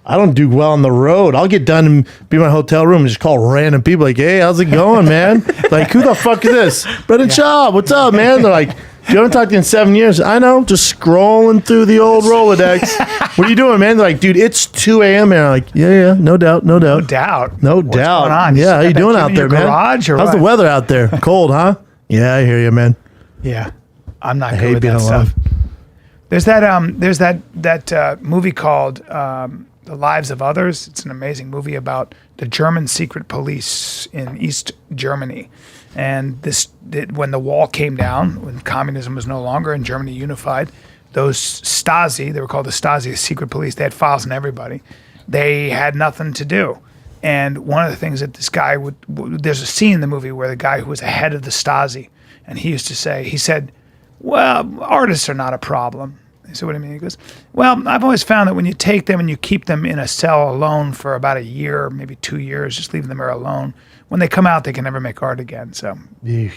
I don't do well on the road. I'll get done and be in my hotel room and just call random people like, hey, how's it going, man? Like, who the fuck is this? Brendan Schaub, what's up, man? They're like, you haven't talked to you in 7 years. I know, just scrolling through the old Rolodex. What are you doing, man? They're like, dude, it's 2 a.m. And I'm like, yeah, no doubt. No doubt. No What's doubt. going on? Yeah, how you got that doing kid out in there, your man? garage or How's what? the weather out there? Cold, huh? Yeah, I hear you, man. Yeah, I'm not I good hate with being that alone. stuff. There's that movie called The Lives of Others. It's an amazing movie about the German secret police in East Germany. And when the wall came down, when communism was no longer and Germany unified, those Stasi, they were called the Stasi, secret police, they had files on everybody. They had nothing to do. And one of the things that this guy there's a scene in the movie where the guy who was the head of the Stasi, and he said, well, artists are not a problem. I said, what do you mean? He goes, well, I've always found that when you take them and you keep them in a cell alone for about a year, maybe 2 years, just leaving them there alone, when they come out, they can never make art again. So Yeesh.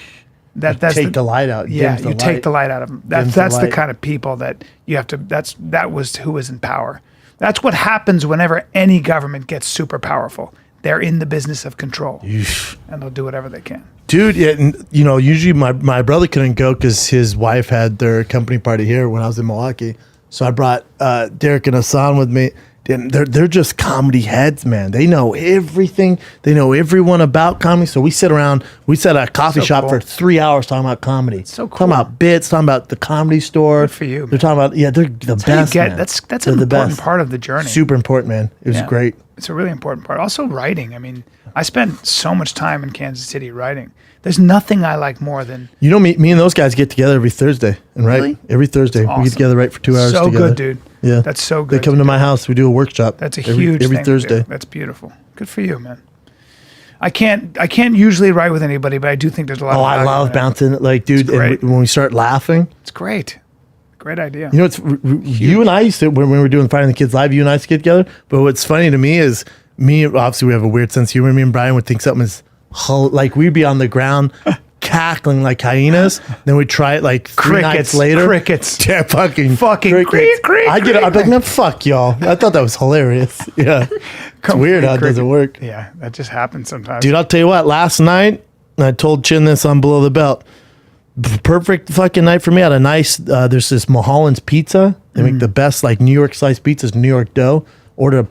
that's Take the light out. Yeah, Dims the you take light. the light out of them. Dims That's the the light. kind of people that you have to. That was who was in power. That's what happens whenever any government gets super powerful. They're in the business of control, Yeesh. and they'll do whatever they can. Dude, yeah, and, usually my brother couldn't go because his wife had their company party here when I was in Milwaukee. So I brought Derek and Hassan with me. And they're just comedy heads, man. They know everything. They know everyone about comedy. So we sit at a coffee So shop cool. for 3 hours talking about comedy. so cool. Talking about bits, talking about the Comedy Store. Good for you, They're talking about, they're the How you best, get man. that's They're an the important best. part of the journey. Super important, man. It was Yeah. great. It's a really important part. Also, writing. I mean, I spent so much time in Kansas City writing. There's nothing I like more than Me and those guys get together every Thursday and write. Really? Every Thursday. We awesome. get together, write for 2 hours so together. good, dude. Yeah. That's so They good. come to my house. We do a workshop. That's a every huge every thing to Thursday. do. That's beautiful. Good for you, man. I can't usually write with anybody, but I do think there's a lot. Oh, of I value love in it. bouncing. Like, dude, great. and when we start laughing, It's great. Great idea. you know, you and I used to, when we were doing Fighting the Kids Live, you and I used to get together. But what's funny to me is obviously we have a weird sense of humor. Me and Bryan would think something is, like we'd be on the ground cackling like hyenas. Then we'd try it like three nights later. Crickets. Yeah, fucking Fucking creak, creak, I'd be like, man, fuck y'all. I thought that was hilarious. Yeah. It's weird how it doesn't work. Yeah, that just happens sometimes. Dude, I'll tell you what, last night, I told Chin this on Below the Belt. Perfect fucking night for me. I had a nice, there's this Mulholland's pizza. They make the best like New York sliced pizzas, New York dough. Order a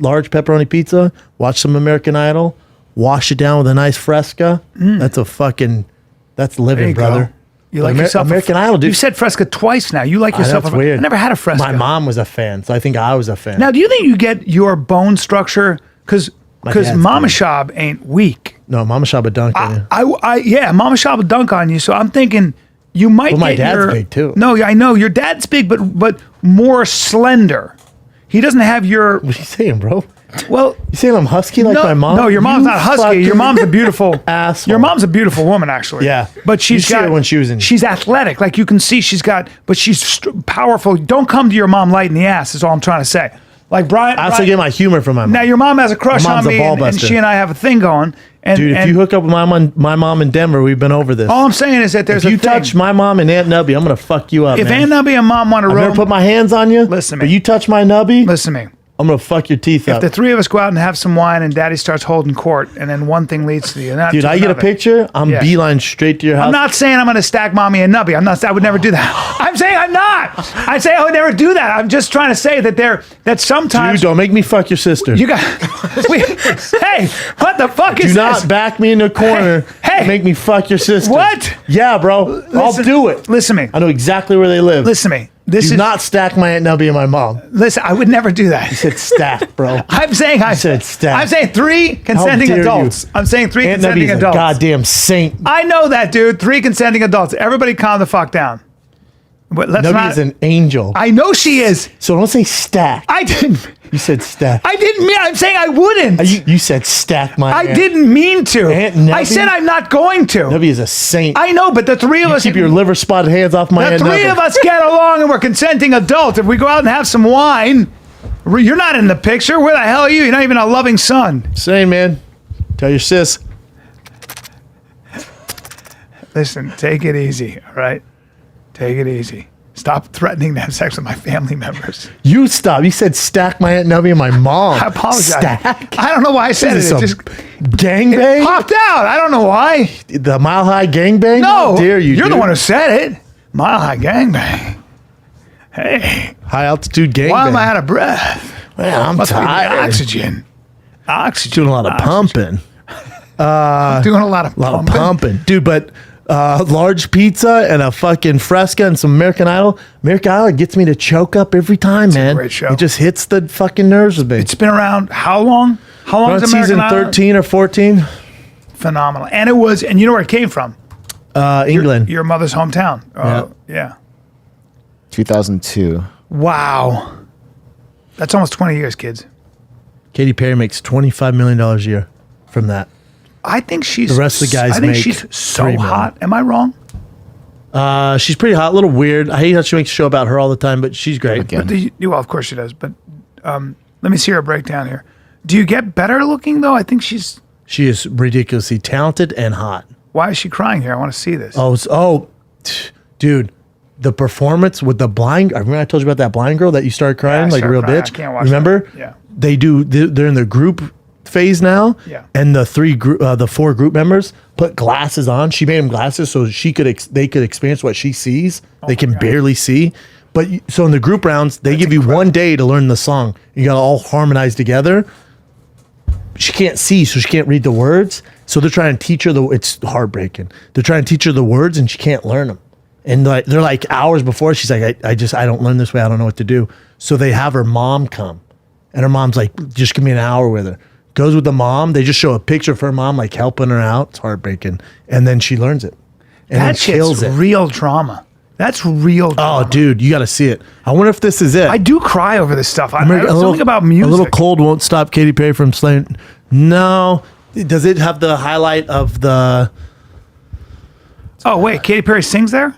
large pepperoni pizza, watch some American Idol, wash it down with a nice Fresca. That's living, There you brother. go. You like yourself American Idol, dude. You said Fresca twice now. You like yourself. That's weird. I never had a Fresca. My mom was a fan, so I think I was a fan. Now, do you think you get your bone structure because dad's Mama big. Schaub ain't weak? No, Mama Schaub a dunk on you. Yeah, Mama Schaub will dunk on you. So I'm thinking you might. Well, my get dad's big, too. No, yeah, I know your dad's big, but more slender. He doesn't have your. What are you saying, bro? Well, You saying I'm husky like no, my mom? No, your mom's You not husky. fucking Your mom's a beautiful asshole. Your mom's a beautiful woman, actually. Yeah. but she's You see got her when she was in- She's athletic, like you can see. But she's powerful. Don't come to your mom light in the ass. Is all I'm trying to say. Like Bryan. I also get my humor from my mom. Now your mom has a crush My on mom's a me, ball and buster. she and I have a thing going. And, Dude, if and you hook up with my mom in Denver, we've been over this. all I'm saying is that there's If you a thing. touch my mom and Aunt Nubby, I'm gonna fuck you up. If man. Aunt Nubby and Mom want to I've never put my hands on you. Listen to But me. you touch my nubby. listen to me. I'm gonna fuck your teeth If up. the three of us go out and have some wine and Daddy starts holding court, and then one thing leads to the other. Dude, I get a picture. I'm Yeah. beeline straight to your house. I'm not saying I'm going to stack mommy and nubby. I would never do that. I'm saying I'm not. I say I would never do that. I'm just trying to say that sometimes Dude, don't make me fuck your sister. you got. Hey, what the fuck is Do this? not back me in the corner. Hey. And make me fuck your sister. What? Yeah, bro. I'll do it. Listen to me. I know exactly where they live. Listen to me. This Do is not stack my Aunt Nubby and my mom. Listen, I would never do that. Said stack, bro. I'm saying I said stack. I'm saying three consenting dare adults. you. I'm saying three Aunt consenting Nubby's a adults. goddamn saint. I know that, dude. Three consenting adults. Everybody calm the fuck down. But let's Nubby not. is an angel. I know she is. So don't say stack. I didn't. You said stack. I didn't mean. I'm saying I wouldn't. You said stack my I aunt. didn't mean to. Aunt Nubby? I said I'm not going to. Nubby is a saint. I know, but the three of us. Keep your liver spotted hands off my the Aunt three Nubby. of us get along and we're consenting adults. If we go out and have some wine, you're not in the picture. Where the hell are you? You're not even a loving son. Saying, man. Tell your sis. Listen, take it easy, all right? Take it easy. Stop threatening to have sex with my family members. You stop. You said stack my Aunt Nubby and my mom. I apologize. Stack? I don't know why I said it. Is It this just gangbang? popped out. I don't know why. The Mile High gangbang? No, How dare you, You're the dude. one who said it. Mile High Gangbang. Hey, High altitude gangbang. why am I out of breath? Man, I'm Must be the tired. oxygen. Oxygen. Doing a lot of pumping. I'm doing a lot of Pumping. Dude, but large pizza and a fucking Fresca and some American Idol. American Idol gets me to choke up every time, man. great show. It just hits the fucking nerves with me. It's been around how long? How long Around is American season Idol? 13 or 14. Phenomenal. And you know where it came from? England. Your mother's hometown. Yeah. 2002. Wow. That's almost 20 years, kids. Katy Perry makes $25 million a year from that. I think she's. The rest of the guys I think make she's so $3 million. hot. Am I wrong? She's pretty hot, a little weird. I hate how she makes a show about her all the time, but she's great. Again. Well, of course she does. But let me see her breakdown here. Do you get better looking though? I think she's. She is ridiculously talented and hot. Why is she crying here? I want to see this. Dude, the performance with the blind. Remember I told you about that blind girl that you started crying Yeah, I like a started real crying. bitch. I can't watch Remember? that. Yeah. They're in the group phase now. Yeah. And the four group members put glasses on. She made them glasses so they could experience what she sees. They can barely see. But so in the group rounds, they give you one day to learn the song. You got to all harmonize together. She can't see, so she can't read the words. So they're trying to teach her it's heartbreaking. They're trying to teach her the words and she can't learn them. And they're like hours before, she's like, I don't learn this way. I don't know what to do. So they have her mom come. And her mom's like, just give me an hour with her. Goes with the mom. They just show a picture of her mom, like helping her out. It's heartbreaking. And then she learns it. And that then kills shit's it. real drama. That's real drama. Oh, dude, you got to see it. I wonder if this is it. I do cry over this stuff. Remember, Something about music. A little cold won't stop Katy Perry from slaying. No. Does it have the highlight of the... Oh, wait. Katy Perry sings there?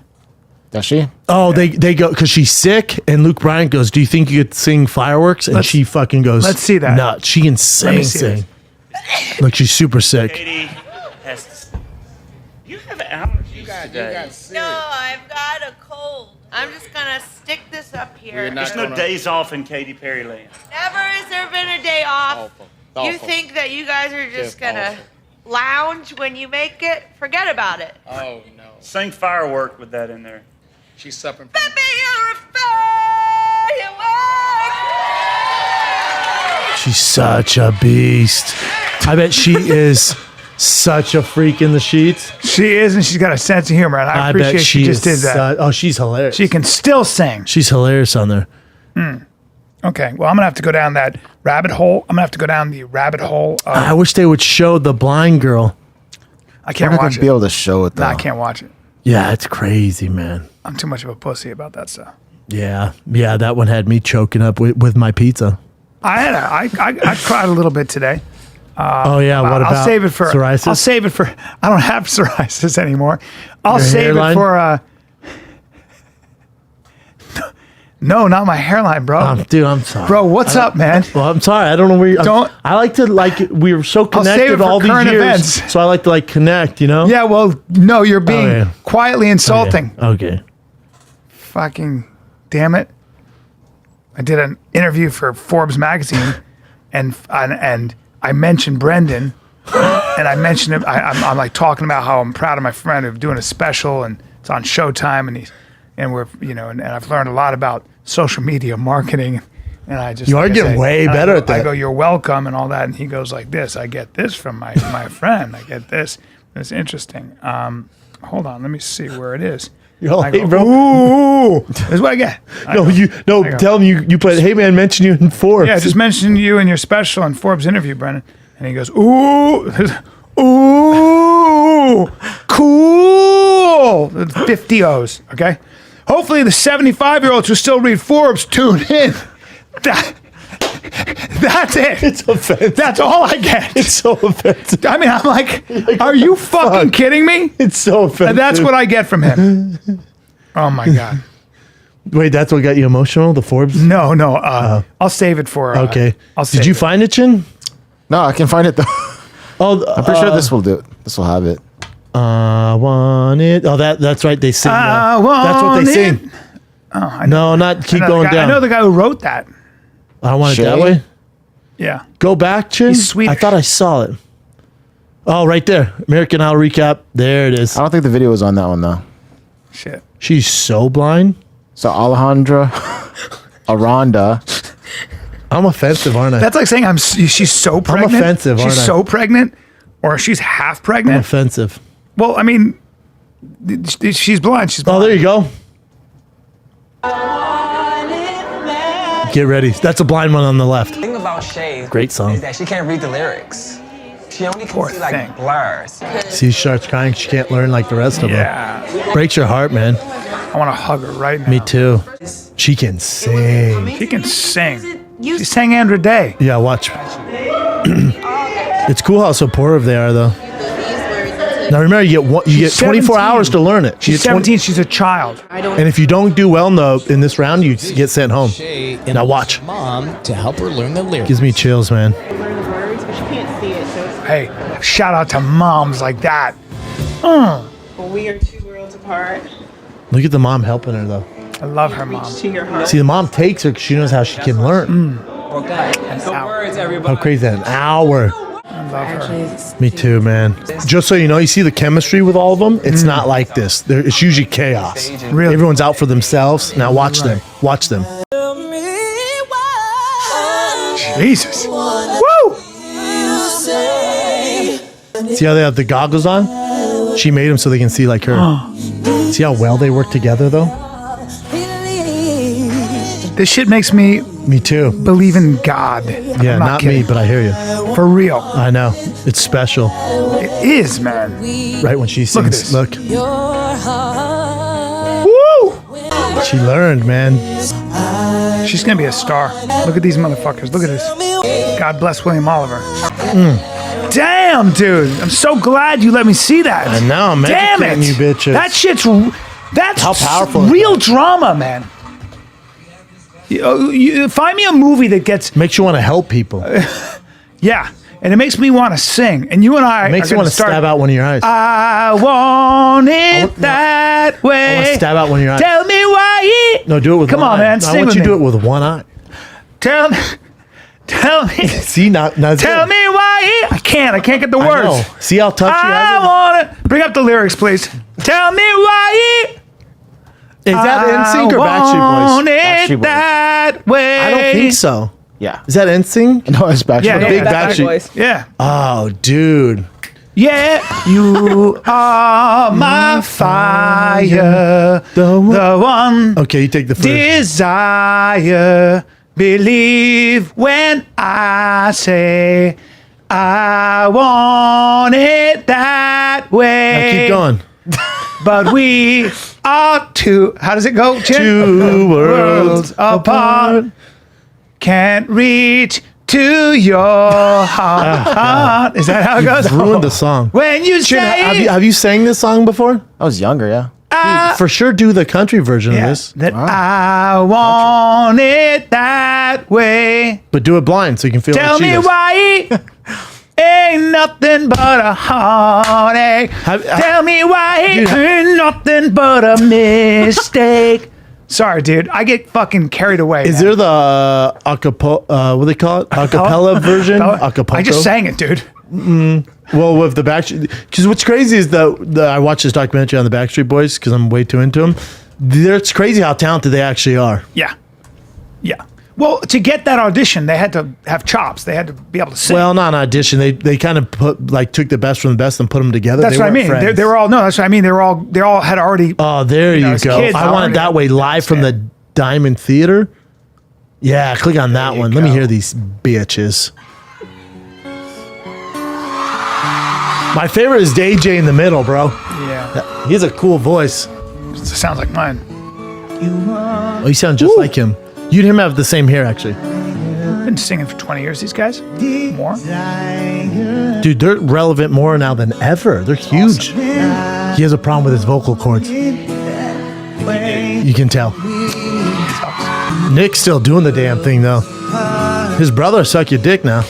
Does she? Oh, they go because she's sick, and Luke Bryan goes, "Do you think you could sing fireworks?" And she fucking goes, let's see that. No, she can me sing. see Like she's super sick. Katie has to. You have allergies today. No, I've got a cold. I'm just gonna stick this up here. There's no days off in Katy Perry land. Never has there been a day off. You think that you guys are just gonna lounge when you make it? Forget about it. Oh no. Sing firework with that in there. She's suffering from Baby, you're a firework. She's such a beast. I bet she is such a freak in the sheets. She is, and she's got a sense of humor. And I appreciate bet she just did that. She's hilarious. She can still sing. She's hilarious on there. Okay, well, I'm going to have to go down that rabbit hole. I'm going to have to go down the rabbit hole. I wish they would show the blind girl. I We're can't not watch gonna be it. able to show it though. No, I can't watch it. Yeah, it's crazy, man. I'm too much of a pussy about that stuff. Yeah, that one had me choking up with my pizza. I cried a little bit today. Oh yeah, what about I'll save it for psoriasis? I'll save it for. I don't have psoriasis anymore. I'll Your save hairline? it for. No, not my hairline, bro. Dude, I'm sorry. Bro, what's up, man? Well, I'm sorry. I don't know where you. Don't- I like to we were so I'll save it connected for all these current years, events. so I like to connect. You know? Yeah, well, no, you're being yeah. quietly insulting. Okay. Fucking damn it. I did an interview for Forbes magazine, and I mentioned Brendan, and I mentioned him. I'm like talking about how I'm proud of my friend of doing a special, and it's on Showtime, and we're and I've learned a lot about social media marketing. And I just getting way better at that. I go, you're welcome, and all that, and he goes like this. I get this from my friend. I get this. It's interesting. Hold on, let me see where it is. You're all, I go, hey, bro. Ooh, that's what I get. Tell him you put, hey man, mention you in Forbes. Yeah, just mention you in your special and Forbes interview, Brendan. And he goes, ooh, cool. 50 O's, okay? Hopefully the 75-year-olds who still read Forbes tune in. That's it. It's offensive. That's all I get. It's so offensive. I mean, I'm like, are you fucking kidding me? It's so offensive. And that's what I get from him. Oh my God. Wait, that's what got you emotional? The Forbes? No. I'll save it for. Okay. Did you find it, Chin? No, I can find it though. I'm pretty sure this will do it. This will have it. I want it. Oh, that's right. They sing. That's what they sing. Oh, I know. No, not keep going down. I know the guy who wrote that. I want it that Shay? way. Yeah. Go back, Chin. He's Swedish. I thought I saw it. Oh, right there. American Idol recap. There it is. I don't think the video was on that one though. Shit. She's so blind. So Alejandra Aranda. I'm offensive, aren't I? That's like saying she's so pregnant. offensive, aren't She's I? so pregnant, or she's half I'm pregnant. offensive. Well, I mean, she's blind. She's blind. Oh, there you go. Get ready. That's a blind one on the left. The thing about Shay Great song. is that she can't read the lyrics. She only can Poor see thing. like blurs. See, she starts crying. She can't learn like the rest of them. Yeah. Breaks your heart, man. I want to hug her right now. Me too. She can sing. She can sing. She sang Andra Day. Yeah, watch. It's cool how supportive they are, though. Now remember, you get 24 hours to learn it. She's 17. She's a child. And if you don't do well in this round, you get sent home. Now watch. Mom to help her learn the lyrics. Gives me chills, man. Hey, shout out to moms like that. We are 2 worlds apart. Look at the mom helping her, though. I love her mom. To your heart. See, the mom takes her because she knows how she can learn. Okay. So words, everybody. How crazy that an hour. I love her. Me too, man. Just so you know, you see the chemistry with all of them? It's not like this. It's usually chaos. Really? Everyone's out for themselves. Now watch them. Watch them. Jesus. Woo! See how they have the goggles on? She made them so they can see like her. See how well they work together, though? This shit makes me Me too. believe in God. Yeah, I'm not me, kidding. but I hear you. For real. I know. It's special. It is, man. Right when she Look at sings. this. Look. Woo! She learned, man. She's going to be a star. Look at these motherfuckers. Look at this. God bless William Oliver. Damn, dude. I'm so glad you let me see that. I know, I'm Damn educating it. you bitches. That's How powerful is real that? drama, man. You find me a movie that gets, Makes you want to help people. yeah, and it makes me want to sing. And you and I Makes are you going want to stab out one of your eyes. I want it that way. I want to stab out one of your eyes. Tell me why. No, do it with Come one on, eye. man. No, Sing I want with you me. to do it with one eye. Tell me. See, now Tell me why. I can't get the words. know. See how tough she I has want it. Bring up the lyrics, please. Tell me why. it? Is that NSYNC or I want Backstreet Backstreet it Boys. that way. Boys? I don't think so. Yeah. Is that NSYNC? No, it's Backstreet Yeah, Boys. Big That's Backstreet. our voice. Yeah. Oh, dude. Yeah, you are my fire, the one Okay, you take the first. desire. Believe when I say I want it that way. Now keep going. But we are two. How does it go? Two worlds apart. Can't reach to your heart. Is that how it goes? Ruined the song. When you Chin, say have you sang this song before? I was younger, yeah. For sure, do the country version of yeah, this, that I want it that way. but do it blind so you can feel. Tell like she me does. why ain't nothing but a heartache. Tell me why Dude, ain't nothing but a mistake. Sorry, dude. I get fucking carried away. Is there the acapella? What do they call it? Acapella version? Acapella. I just sang it, dude. Well, with the Backstreet, because what's crazy is I watched this documentary on the Backstreet Boys because I'm way too into them. It's crazy how talented they actually are. Yeah. Yeah. Well, to get that audition, they had to have chops. They had to be able to sing. Well, not an audition. They kind of took the best from the best and put them together. That's what I mean. They were all that's what I mean. They all had already. Oh, there you as go. kids, I want it that way, live from the Diamond Theater. Yeah, click on that one. Let me hear these bitches. My favorite is DJ in the middle, bro. Yeah. He has a cool voice. It sounds like mine. Oh, you sound just like him. You and him have the same hair, actually. Been singing for 20 years, these guys. More. Dude, they're relevant more now than ever. They're huge. He has a problem with his vocal cords. You can tell. Nick's still doing the damn thing, though. His brother suck your dick now.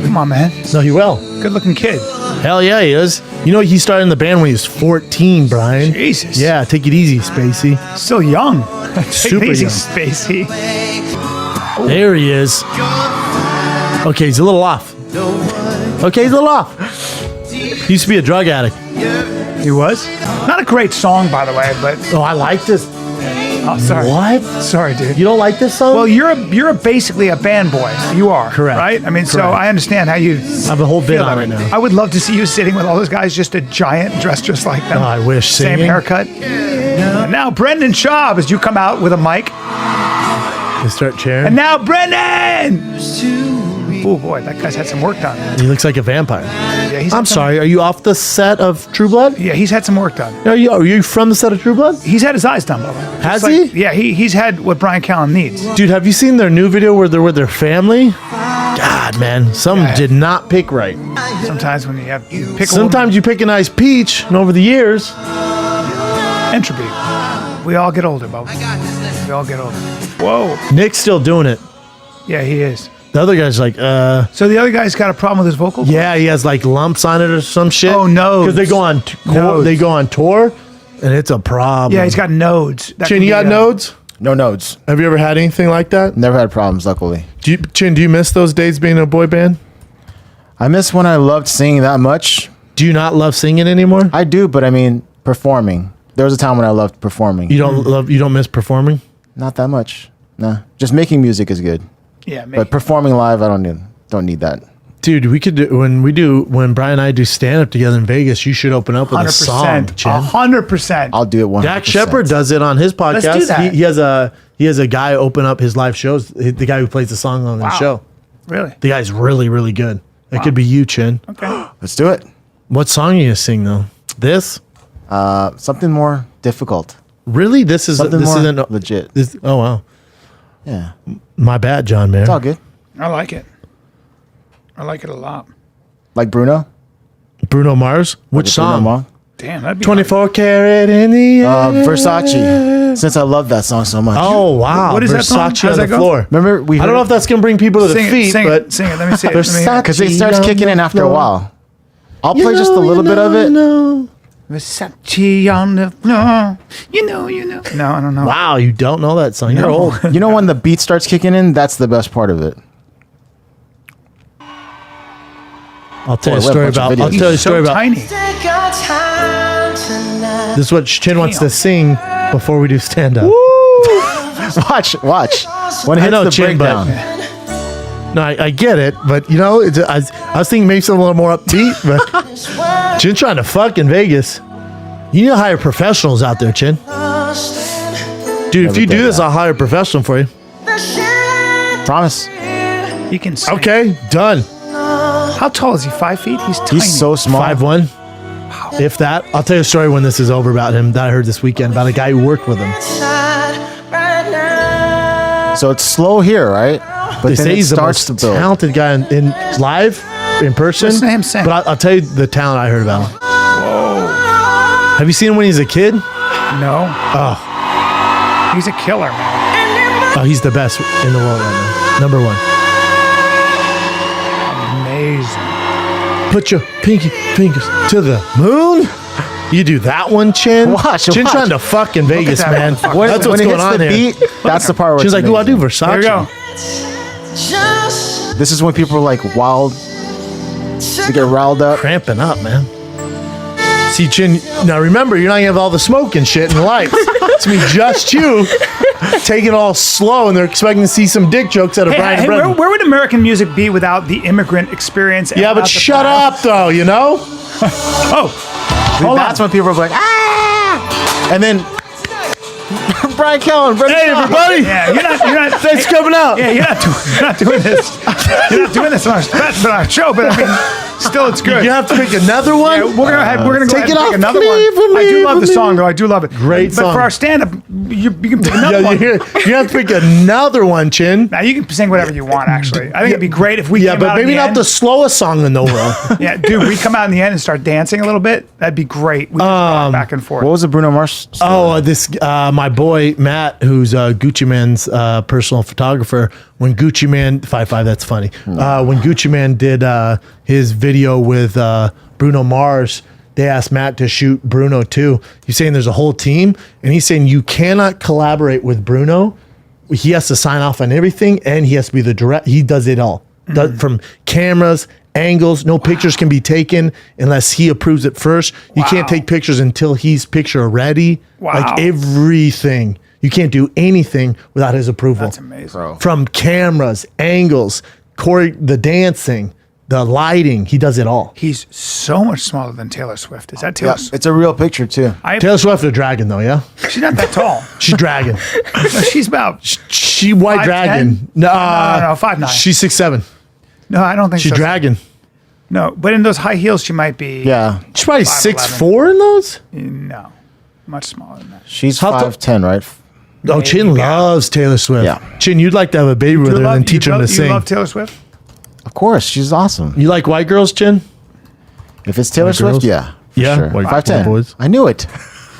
Come on, man. No, he will. Good looking kid. Hell yeah, he is. You know, he started in the band when he was 14, Brian. Jesus. Yeah, take it easy, Spacey. Still young. Super Take it easy, young. Spacey. There he is. Okay, he's a little off. Okay, he's a little off. He used to be a drug addict. He was? Not a great song, by the way, but... Oh, I like this. Oh, sorry. What? Sorry, dude. You don't like this song? Well, you're basically a band boy. You are. Correct. Right? I mean, so Correct. I understand how you... I have a whole bit feel on that it now. I would love to see you sitting with all those guys, just a giant dressed just like them. Oh, I wish. Same Singing. haircut. And now Brendan Schaub, as you come out with a mic. They start cheering. And now Brendan! Oh boy, that guy's had some work done. He looks like a vampire. Yeah, he's I'm had some- sorry, are you off the set of True Blood? Yeah, he's had some work done. Are you from the set of True Blood? He's had his eyes done, by the way. Has Just like- he? Yeah, he's had what Brian Callen needs. Dude, have you seen their new video where they're with their family? God, man, some did not pick right. Sometimes when you pick Sometimes you pick a nice peach, and over the years, entropy. We all get older, Bob. We all get older. Whoa. Nick's still doing it. Yeah, he is. The other guy's like, So the other guy's got a problem with his vocal cords? yeah, he has like lumps on it or some shit. Oh, nodes. Because they go on Nodes. they go on tour, and it's a problem. Yeah, he's got nodes. That Chin, could you be, got nodes? No nodes. Have you ever had anything like that? Never had problems, luckily. Chin, do you miss those days being in a boy band? I miss when I loved singing that much. Do you not love singing anymore? I do, but I mean, performing. There was a time when I loved performing. You don't miss performing? Not that much. Nah. Just making music is good. Yeah, maybe. But performing live, I don't need that. Dude, we could do when Brian and I do stand up together in Vegas, you should open up with a song, 100%. Chin. 100%. I'll do it 100%. Jack Shepard does it on his podcast. Let's do that. He has a guy open up his live shows. The guy who plays the song on the Wow. show. Really? The guy's really, really good. It could be you, Chin. Okay. Let's do it. What song are you gonna sing though? This? Something more difficult. Really? This Something more isn't legit. This, oh wow. Yeah. My bad, John Mayer. It's all good. I like it. I like it a lot. Like Bruno? Bruno Mars. Which Like Bruno song? Mars? Damn, that'd be 24 karat in the air. Versace. Since I love that song so much. Oh wow. What is that song? Versace How's on that the go? floor. Remember we I don't know if that's gonna bring people to the Sing it, feet, sing but it, sing it. Let me see it. Let me hear it. because it starts on kicking the in after a floor. while. I'll play just a little bit of it. Versace on the floor. You know. No, I don't know. Wow, you don't know that song. You're No. old. You know when the beat starts kicking in? That's the best part of it. I'll tell you a Boy, what a story bunch of about. I'll videos. tell you a He's story so about. tiny. This is what Chin wants to sing before we do stand up. Watch. When it I hits know, the Chin, but- breakdown. No, I get it, but you know, I was thinking maybe something a little more upbeat. But Chin's trying to fuck in Vegas. You need to hire professionals out there, Chin. Dude, if Never you did do this, that. I'll hire a professional for you. Promise. He can sing. Okay, done. How tall is he? 5 feet? He's tiny. He's so small. 5'1". If that, I'll tell you a story when this is over about him that I heard this weekend about a guy who worked with him. So it's slow here, right? But They then say it he's the starts most to build. talented guy in live, in person. Listen to him sing. But I'll tell you the talent I heard about him. Whoa! Have you seen him when he's a kid? No. Oh, He's a killer, man. oh, he's the best in the world right now. Number one. Amazing. Put your pinky fingers to the moon. You do that one, Chin. Watch, Chin's watch. trying to fuck in Vegas, that man. motherfucker. That's when what's it going hits on the here. beat, that's the part where Chin's it's like, "Ooh, I do amazing. Versace." There you go. This is when people are like wild. They get riled up. Cramping up, man. See, Chin. Now remember, you're not gonna have all the smoke and shit and the lights. It's gonna be just you. Take it all slow, and they're expecting to see some dick jokes out of Bryan and where, Brendan. where would American music be without the immigrant experience? and Yeah, but without the shut fire? up, though. You know. Oh, That's when people are like, ah! And then Brian Callen, Hey, everybody! yeah, you're not. Thanks for coming out. Yeah, you're not doing this. You're not doing this on our show, but I mean, still, it's good. You have to pick another one. Yeah, we're gonna go Take ahead it and off pick another me, one. for I me, do love for the me. song, though. I do love it. Great but song. for our stand-up, you can pick another Yeah, one. you have to pick another one, Chin. Now you can sing whatever you want. Actually, I think it'd be great if we Yeah, came but out in maybe the not end. the slowest song in the world. Yeah, dude, we come out in the end and start dancing a little bit. That'd be great. We just rock back and forth. what was the Bruno Mars story? Oh, this my boy Matt, who's Gucci Man's personal photographer. When Gucci Man 5'5", that's funny. When Gucci Man did his video with Bruno Mars, they asked Matt to shoot Bruno too. He's saying there's a whole team, and he's saying you cannot collaborate with Bruno. He has to sign off on everything, and he has to be the direct. He does it all, from cameras, angles. No pictures can be taken unless he approves it first. You can't take pictures until he's picture ready. Wow. Like everything. You can't do anything without his approval. That's amazing. From cameras, angles, the dancing, the lighting. He does it all. He's so much smaller than Taylor Swift. Is that Taylor Yeah, Swift? it's a real picture too. Taylor Swift a dragon though, yeah? She's not that tall. She's dragon. No, she's about. She white 5'10"? dragon. No, 5'9". She's 6'7". No, I don't think She's so. dragon. No, but in those high heels, she might be. Yeah, She's probably 5'11". 6'4" in those. No, much smaller than that. she's How tall- 5'10", right? Oh, Chin loves Taylor Swift. Yeah. Chin, you'd like to have a baby with her and teach her to You sing. love Taylor Swift? Of course, she's awesome. You like white girls, Chin? If it's Taylor White Swift, girls? yeah, for Yeah, sure. white 5'10". boys. I knew it.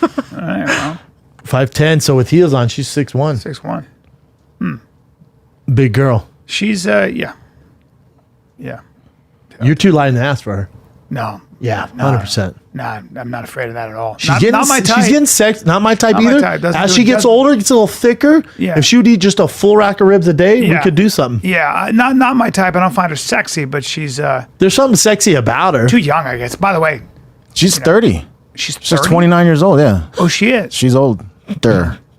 All right, well, 5'10", so with heels on, she's 6'1". 6'1". Big girl. She's yeah. You're too light in the ass for her. No. Yeah, No. 100%. Nah, I'm not afraid of that at all. She's Not, getting, not my type. She's getting sex. Not my type Not my either. type. Doesn't As do she it- gets doesn't- older, gets a little thicker. Yeah. If she would eat just a full rack of ribs a day, we Yeah. could do something. Yeah, not my type. I don't find her sexy, but she's There's something sexy about her. too young, I guess. By the way, She's 30. she's 30? She's 29 years old. Yeah, Oh, she is. she's older.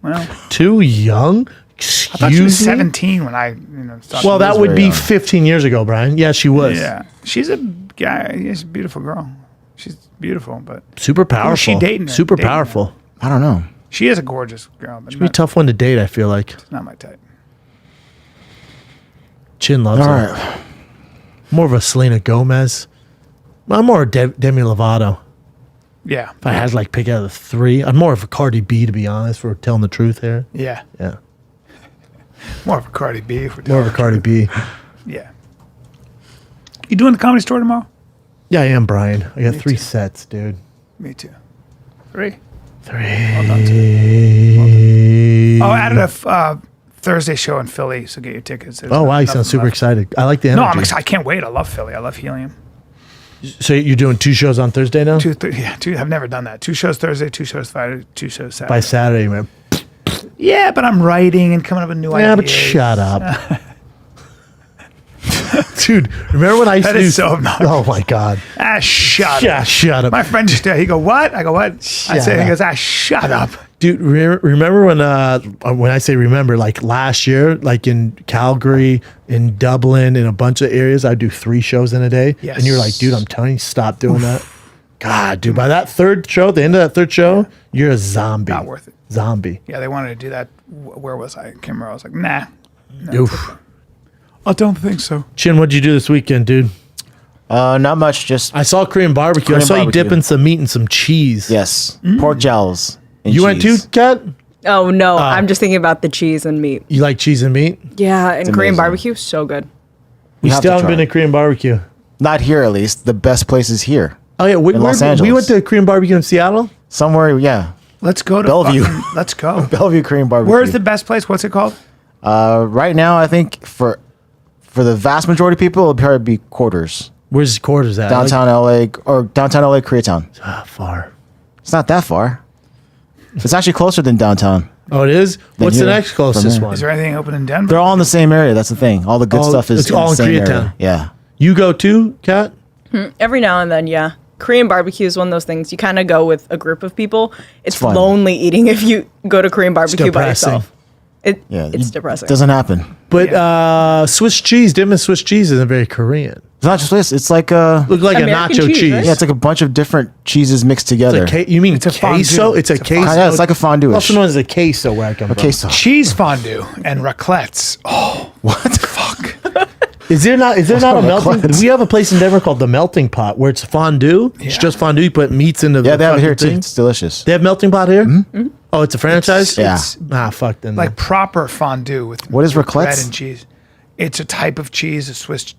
Well, Too young? I thought she was Excuse me? 17 when I started. Well, that was would very be young. 15 years ago, Brian. Yeah, she was. Yeah, she's a guy. She's a beautiful girl. She's beautiful, but Super powerful. she dating her? Super Dating her? powerful. I don't know. she is a gorgeous girl. But Be a not, tough one to date, I feel like. not my type. Chin loves All her. right. More of a Selena Gomez. I'm more a Demi Lovato. Yeah, If I had to like pick out of the three, I'm more of a Cardi B, to be honest, for telling the truth here. yeah. Yeah. More of a Cardi B. More of a Cardi B. Yeah. You doing the Comedy Store tomorrow? Yeah, I am, Brian. I got Me 3 too. sets, dude. Me too. 3. 3. Oh, I added a Thursday show in Philly, so get your tickets. There's Oh, wow, you nothing sound super left. excited. I like the energy. No, I'm excited. I can't wait. I love Philly. I love Helium. So you're doing 2 shows on Thursday now? Two. I've never done that. 2 shows Thursday, 2 shows Friday, 2 shows Saturday. By Saturday, man. Yeah, but I'm writing and coming up with new Yeah, ideas. but shut up. Dude, remember when I used That to is do... so obnoxious. Oh, my God. Shut Yeah, up. shut up. My friend just he go, what? I go, what? I say, he up. goes, shut up. Dude, remember when I say remember, like last year, like in Calgary, in Dublin, in a bunch of areas, I'd do 3 shows in a day. Yes. And you're like, dude, I'm telling you, stop doing that. God, dude, by that 3rd show, at the end of that 3rd show, you're a zombie. Not worth it. Zombie. Yeah, they wanted to do that. Where was I? I can't remember. I was like, nah. Oof. I don't think so. Chin, what'd you do this weekend, dude? Not much. Just I saw Korean barbecue. Korean I saw barbecue. you dipping some meat and some cheese. yes, pork jowls. And You went too, cheese. Kat? Oh no, I'm just thinking about the cheese and meat. You like cheese and meat? Yeah, and Korean amazing. barbecue, so good. We have still to haven't try been to it. Korean barbecue. Not here, at least. The best place is here. Oh, yeah. In Los We Angeles. went to Korean barbecue in Seattle. Somewhere, yeah. Let's go to Bellevue. Let's go. Bellevue Korean barbecue. Where's the best place? What's it called? Right now, I think for the vast majority of people, it'll probably be Quarters. Where's Quarters at? Downtown LA or downtown LA, Koreatown. Far. It's not that far. It's actually closer than downtown. Oh, it is? What's the here, next closest from one? Is there anything open in Denver? They're all in the same area. That's the thing. All the good stuff is it's all the in same Koreatown. area. Yeah. You go too, Kat? Every now and then, yeah. Korean barbecue is one of those things you kind of go with a group of people. It's fun. lonely eating if you go to Korean barbecue by depressing. yourself. It's depressing. Doesn't happen. But Swiss cheese, dipping Swiss cheese isn't very Korean. It's not just Swiss. It's like Look like American a nacho cheese, cheese. right? yeah, it's like a bunch of different cheeses mixed together. You mean It's a queso? fondue. It's a It's a queso. yeah, it's like a fondue. Also known as a queso where I come from. Queso. Cheese fondue and raclettes. Oh, What? fuck. Is there not a melting? Raclettes. We have a place in Denver called the Melting Pot where it's fondue. It's just fondue. You put meats into Yeah, the they have it here fucking too. thing. It's delicious. They have Melting Pot here? Oh, it's a franchise? Yeah. Fuck then. Like proper fondue with What is with raclettes? bread and cheese. It's a type of cheese,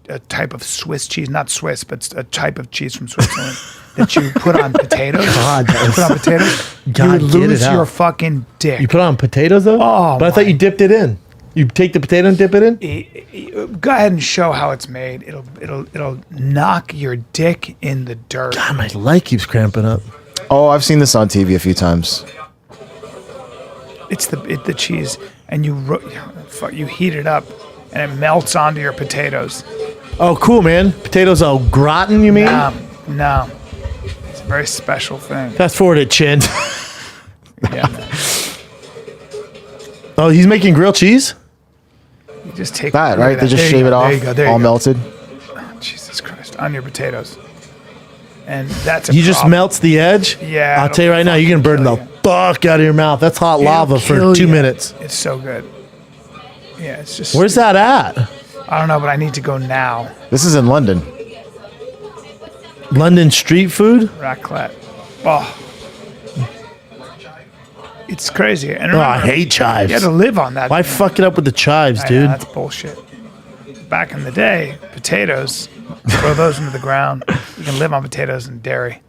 a type of Swiss cheese, not Swiss, but it's a type of cheese from Switzerland that you put on potatoes. God, you put on potatoes, God, you would get lose it out. your fucking dick. You put it on potatoes though? Oh, but I thought my- you dipped it in. You take the potato and dip it in? Go ahead and show how it's made. It'll knock your dick in the dirt. God, my leg keeps cramping up. Oh, I've seen this on TV a few times. It's the cheese, and you heat it up, and it melts onto your potatoes. Oh, cool, man. Potatoes au gratin, you mean? No, it's a very special thing. Fast forward it, Chin. Yeah, man. Oh, he's making grilled cheese? You just take That, look right? at They that. just There you shave it go, off, There you go. There all you go. melted. Jesus Christ, on your potatoes. And that's a He just problem. melts the edge? Yeah, I'll tell you right now, you can burn the kill you. fuck out of your mouth. That's hot lava It'll for kill 2 you. minutes. It's so good. Yeah, it's just. Where's that at? I don't know, but I need to go now. This is in London. London street food? Raclette. Oh. It's crazy. And Oh, I remember, hate chives. you had to live on that. Why fuck it up with the chives, I know, dude? that's bullshit. Back in the day, potatoes, throw those into the ground. You can live on potatoes and dairy.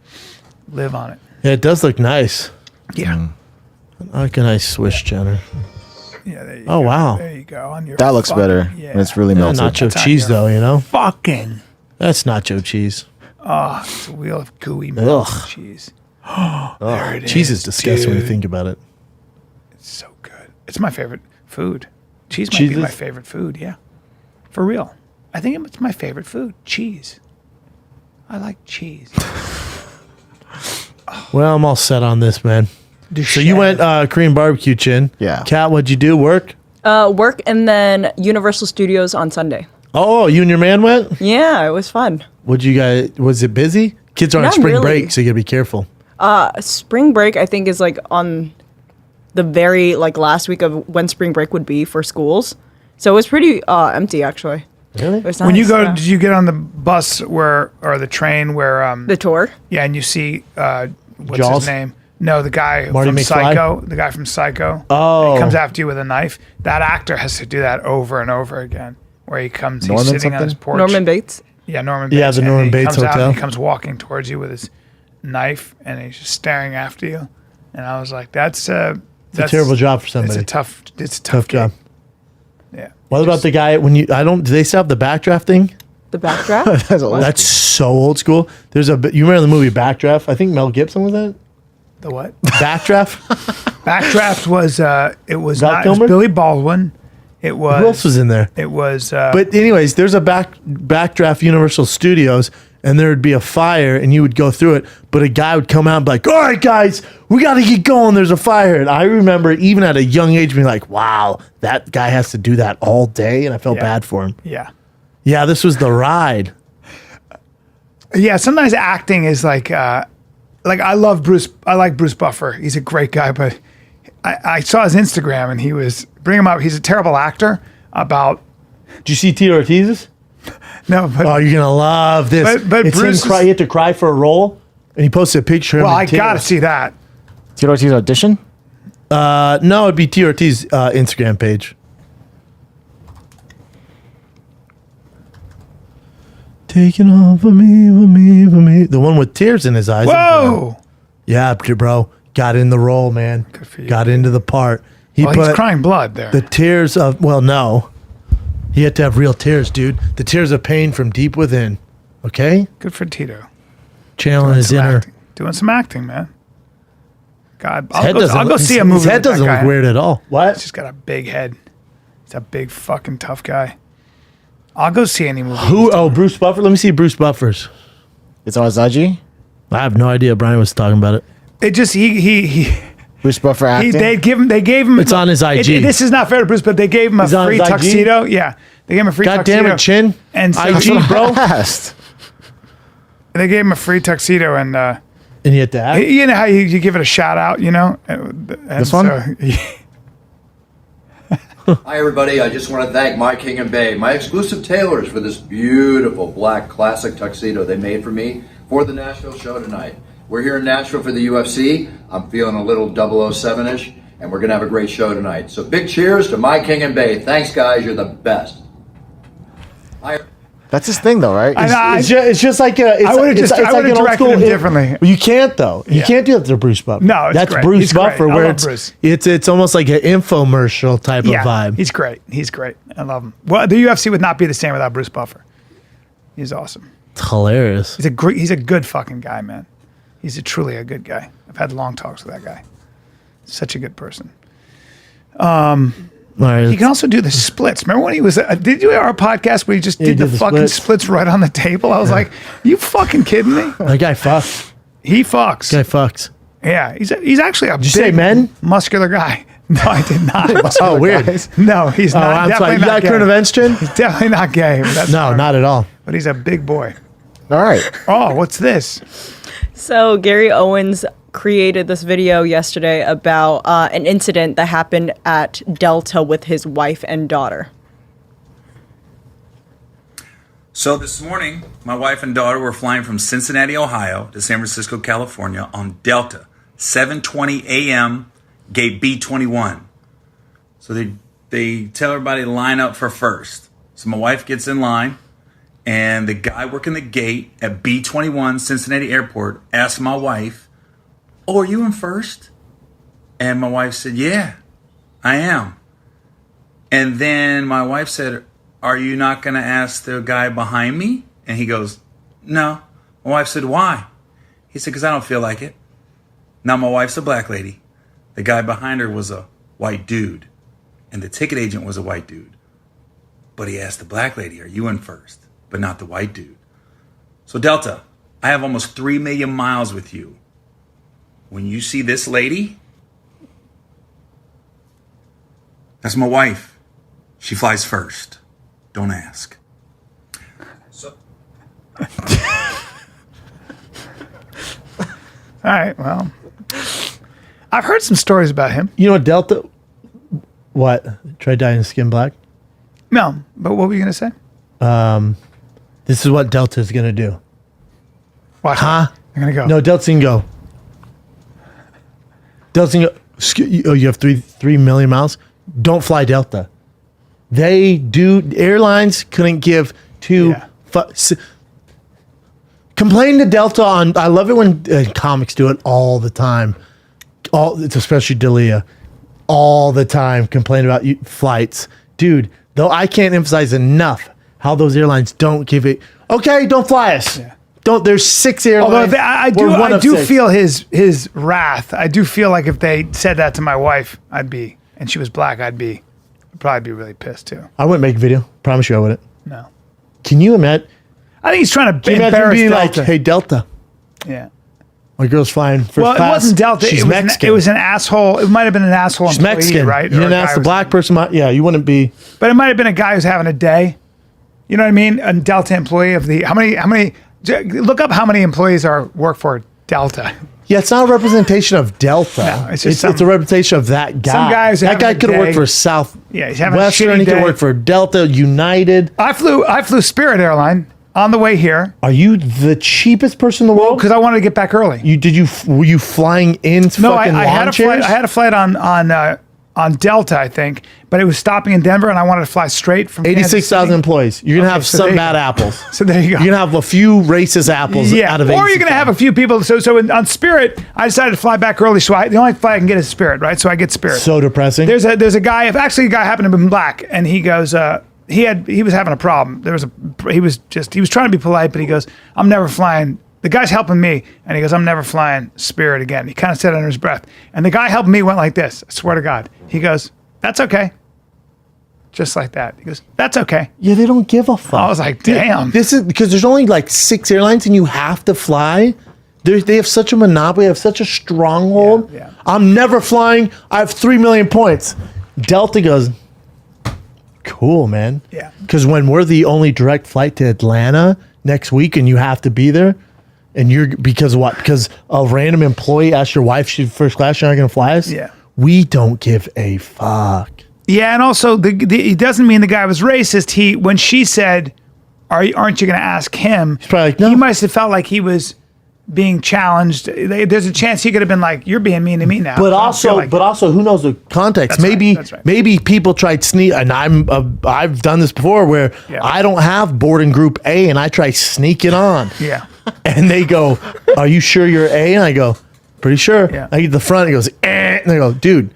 Live on it. Yeah, it does look nice. Yeah. I like a nice Swiss cheddar. Yeah. There you Oh, go. wow. There you go. On your That looks fucking- better Yeah. when it's really Yeah, melted. nacho That's on cheese, your though, you know? Fucking. That's nacho cheese. Oh, it's a wheel of gooey melted Ugh. cheese. Oh, it cheese is, is disgusting when you dude. think about it. It's so good. It's my favorite food. Cheese might Cheese be my is? favorite food. Yeah. For real. I think it's my favorite food. Cheese. I like cheese. Well, I'm all set on this, man. So you went Korean barbecue, Chin. Yeah. Kat, what'd you do? Work? Work and then Universal Studios on Sunday. Oh, you and your man went? Yeah, it was fun. What'd you guys, was it busy? Kids are on Not spring really. break, so you gotta be careful. Spring break, I think, is like on the very last week of when spring break would be for schools. So it was pretty empty, actually. Really? It was When you nice, go, yeah. did you get on the bus or the train where The tour. yeah, and you see what's Jaws? his name? No, the guy Marty from McFly? Psycho. The guy from Psycho. Oh. He comes after you with a knife. That actor has to do that over and over again. Where he comes, Norman he's sitting on something? his porch. Norman Bates. Yeah, Norman Bates. Yeah, the and Norman he Bates comes out Hotel. and he comes walking towards you with his knife, and he's just staring after you. And I was like, that's It's a terrible job for somebody. It's a Tough tough job. gig. Yeah. What about the guy when you, do they still have the backdraft thing? The backdraft. That's so old school. There's you remember the movie Backdraft? I think Mel Gibson was that? The what? Backdraft? Backdraft was it was Val not it Kilmer? was Billy Baldwin. It was Who else was in there? it was But anyways, there's a Backdraft Universal Studios, and there would be a fire, and you would go through it, but a guy would come out and be like, all right, guys, we got to get going. There's a fire. And I remember even at a young age being like, wow, that guy has to do that all day, and I felt Yeah. bad for him. yeah. Yeah, this was the ride. Yeah, sometimes acting is like I love Bruce. I like Bruce Buffer. He's a great guy, but I saw his Instagram and he was bring him up. He's a terrible actor. About Did you see Tito Ortiz's? no, but Oh, you're going to love this. But it's Bruce him cry. is- He had to cry for a role, and he posted a picture of him. well, and I gotta tears. see that. Tito Ortiz audition? No, it'd be Tito Ortiz's Instagram page. Taking off for me. The one with tears in his eyes. Whoa! Yeah, bro. Got in the role, man. Good for you. Got into the part. He Well, put he's crying blood there. the tears of, well, no. He had to have real tears, dude. The tears of pain from deep within. Okay? Good for Tito. Channeling his inner. Doing some acting, man. God, I'll go see a movie. His head with that doesn't guy. look weird at all. What? He's just got a big head. He's a big fucking tough guy. I'll go see any movie. Who? Oh, Bruce Buffer. Let me see Bruce Buffer's. It's on his IG. I have no idea. Brian was talking about it. It just he Bruce Buffer acting. they gave him. It's on his IG. This is not fair to Bruce, but they gave him a It's on free his IG? tuxedo. Yeah, they gave him a free God tuxedo. damn it, Chin. And so IG, bro. Fast. they gave him a free tuxedo, and And you hit that. you know how you give it a shout out, you know. And This one? Hi, everybody. I just want to thank My King and Bay, my exclusive tailors, for this beautiful black classic tuxedo they made for me for the Nashville show tonight. We're here in Nashville for the UFC. I'm feeling a little 007-ish, and we're going to have a great show tonight. So big cheers to My King and Bay. Thanks, guys. You're the best. That's his thing, though, right? It's just like a. It's, I would've it's, just- it's I like would've an old directed school. him differently. You can't though. You Yeah. can't do that to Bruce Buffer. No, it's that's great. Bruce He's great. Buffer. I Where love it's Bruce. it's almost like an infomercial type of vibe. He's great. He's great. I love him. Well, the UFC would not be the same without Bruce Buffer. He's awesome. It's hilarious. He's a good fucking guy, man. He's truly a good guy. I've had long talks with that guy. Such a good person. All right, He can also do the splits. Remember when he was? Did you do our podcast where he just did the fucking splits right on the table? I was like, "You fucking kidding me?" that guy fucks. He fucks. Guy fucks. Yeah, he's actually a Did you say men? muscular guy. No, I did not. Oh, weird. No, he's Oh, not. I'm sorry. Definitely You not got gay. current events, Chin? He's definitely not gay. But that's No, fine. not at all. But he's a big boy. All right. Oh, what's this? So Gary Owens created this video yesterday about an incident that happened at Delta with his wife and daughter. So this morning, my wife and daughter were flying from Cincinnati, Ohio to San Francisco, California on Delta, 7:20 a.m., gate B21. So they tell everybody to line up for first. So my wife gets in line, and the guy working the gate at B21 Cincinnati Airport asked my wife, "Oh, are you in first?" And my wife said, "Yeah, I am." And then my wife said, "Are you not going to ask the guy behind me?" And he goes, "No." My wife said, "Why?" He said, "Because I don't feel like it." Now my wife's a black lady. The guy behind her was a white dude. And the ticket agent was a white dude. But he asked the black lady, "Are you in first?" But not the white dude. So Delta, I have almost 3 million miles with you. When you see this lady, that's my wife. She flies first. Don't ask. So, All right. Well, I've heard some stories about him. You know what Delta? What? Try dyeing his skin black? No, but what were you gonna say? This is what Delta's gonna do. Watch. Huh? I'm gonna go. No, Delta's gonna go. Delta's gonna go. Oh, you have 3 million miles? Don't fly Delta. They do. Airlines couldn't give two. Complain to Delta on. I love it when comics do it all the time. It's especially D'Elia. All the time complain about flights, dude. Though I can't emphasize enough how those airlines don't give it. Okay, don't fly us. Yeah. Don't. There's 6 airlines. Although I do feel his wrath. I do feel like if they said that to my wife, and she was black, I'd probably be really pissed too. I wouldn't make a video. Promise you, I wouldn't. No. Can you imagine? I think he's trying to Imagine embarrass being Delta. like, "Hey, Delta, Yeah. my girl's flying first Well, class. it wasn't Delta. She's it was Mexican. It was an asshole. It might have been an asshole She's employee, Mexican, right? You Or didn't a ask guy the was- black person. Yeah, you wouldn't be. But it might have been a guy who's having a day. You know what I mean? A Delta employee of the how many? Look up how many employees work for Delta. Yeah, it's not a representation of Delta. No, it's just it's a representation of that guy. Some guys that guy having a could have worked day. for South. Yeah, he's having Western. a shitty He could day. work for Delta, United. I flew Spirit Airline on the way here. Are you the cheapest person in the world? Because I wanted to get back early. Were you flying in? No, fucking I had lawn a flight. chairs? I had a flight on Delta, I think, but it was stopping in Denver, and I wanted to fly straight from 86,000 employees. You're gonna have so some there you bad go. apples. So there you go. You're gonna have a few racist apples out of 86,000. Or you're gonna have a few people. On Spirit, I decided to fly back early. So the only flight I can get is Spirit, right? So I get Spirit. So depressing. There's a guy. Actually, a guy happened to be black, and he goes. He was having a problem. He was trying to be polite, but he goes, "I'm never flying the guy's helping me, and he goes, I'm never flying Spirit again. He kind of said it under his breath. And the guy helping me went like this. I swear to God. He goes, that's okay. Just like that. He goes, that's okay. Yeah, they don't give a fuck. I was like, damn. This is because there's only like 6 airlines and you have to fly. They have such a monopoly, have such a stronghold. Yeah. I'm never flying. I have 3 million points. Delta goes, cool, man. Yeah. Because when we're the only direct flight to Atlanta next week and you have to be there, and because what? Because a random employee asked your wife she's first class, you're not going to fly us? Yeah. We don't give a fuck. Yeah, and also it doesn't mean the guy was racist. When she said, aren't you going to ask him? He's probably like, no. He must have felt like he was being challenged. There's a chance he could have been like, "You're being mean to me now." But also, who knows the context? Maybe people tried sneak, and I've done this before where I don't have boarding group A, and I try sneaking on. Yeah. And they go, "Are you sure you're A?" And I go, "Pretty sure." Yeah. I get to the front. He goes, and they go, "Dude,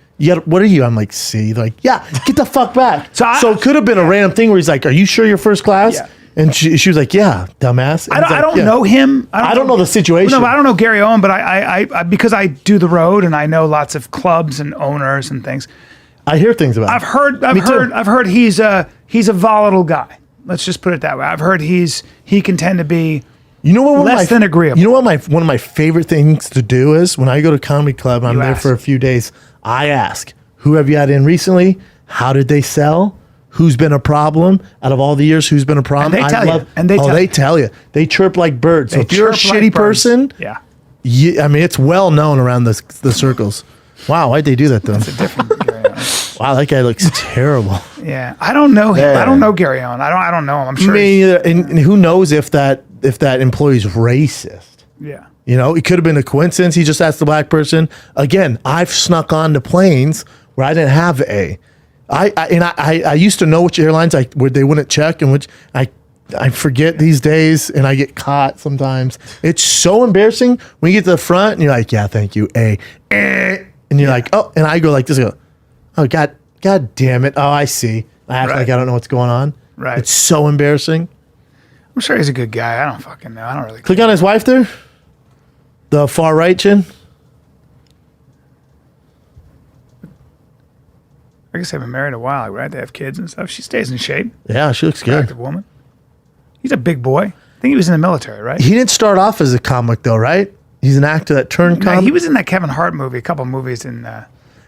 what are you?" I'm like, "C." They're like, "Yeah, get the fuck back." So it could have been a random thing where he's like, "Are you sure you're first class?" Yeah. And she was like, "Yeah, dumbass." And I don't know him. I don't know the situation. No, I don't know Gary Owen, but I because I do the road and I know lots of clubs and owners and things. I hear things about. I've heard he's a volatile guy. Let's just put it that way. I've heard he can tend to be less than agreeable. You know what one of my favorite things to do is when I go to comedy club, I'm there for a few days. I ask, "Who have you had in recently? How did they sell? Who's been a problem out of all the years? Who's been a problem?" And they tell you. And they tell you. They chirp like birds. So if you're a shitty person, yeah. I mean, it's well known around the circles. Wow, why'd they do that though? That's a different Gary Owen. Wow, that guy looks terrible. Yeah, I don't know him. I don't know Gary Owen. I don't know him. I'm sure. Me either. And who knows if that employee's racist? Yeah. You know, it could have been a coincidence. He just asked the black person. Again, I've snuck on to planes where I didn't have A. I used to know which airlines where they wouldn't check and which I forget these days and I get caught sometimes. It's so embarrassing when you get to the front and you're like, "Yeah, thank you, A," and you're like, "Oh," and I go like this, "Oh God damn it! Oh, I see." I act like I don't know what's going on. Right. It's so embarrassing. I'm sure he's a good guy. I don't fucking know. I don't really click on his wife there. The far right chin. I guess they've been married a while, right? They have kids and stuff. She stays in shape. Yeah, she looks good. Attractive woman. He's a big boy. I think he was in the military, right? He didn't start off as a comic though, right? He's an actor that turned comic. He was in that Kevin Hart movie, a couple movies in.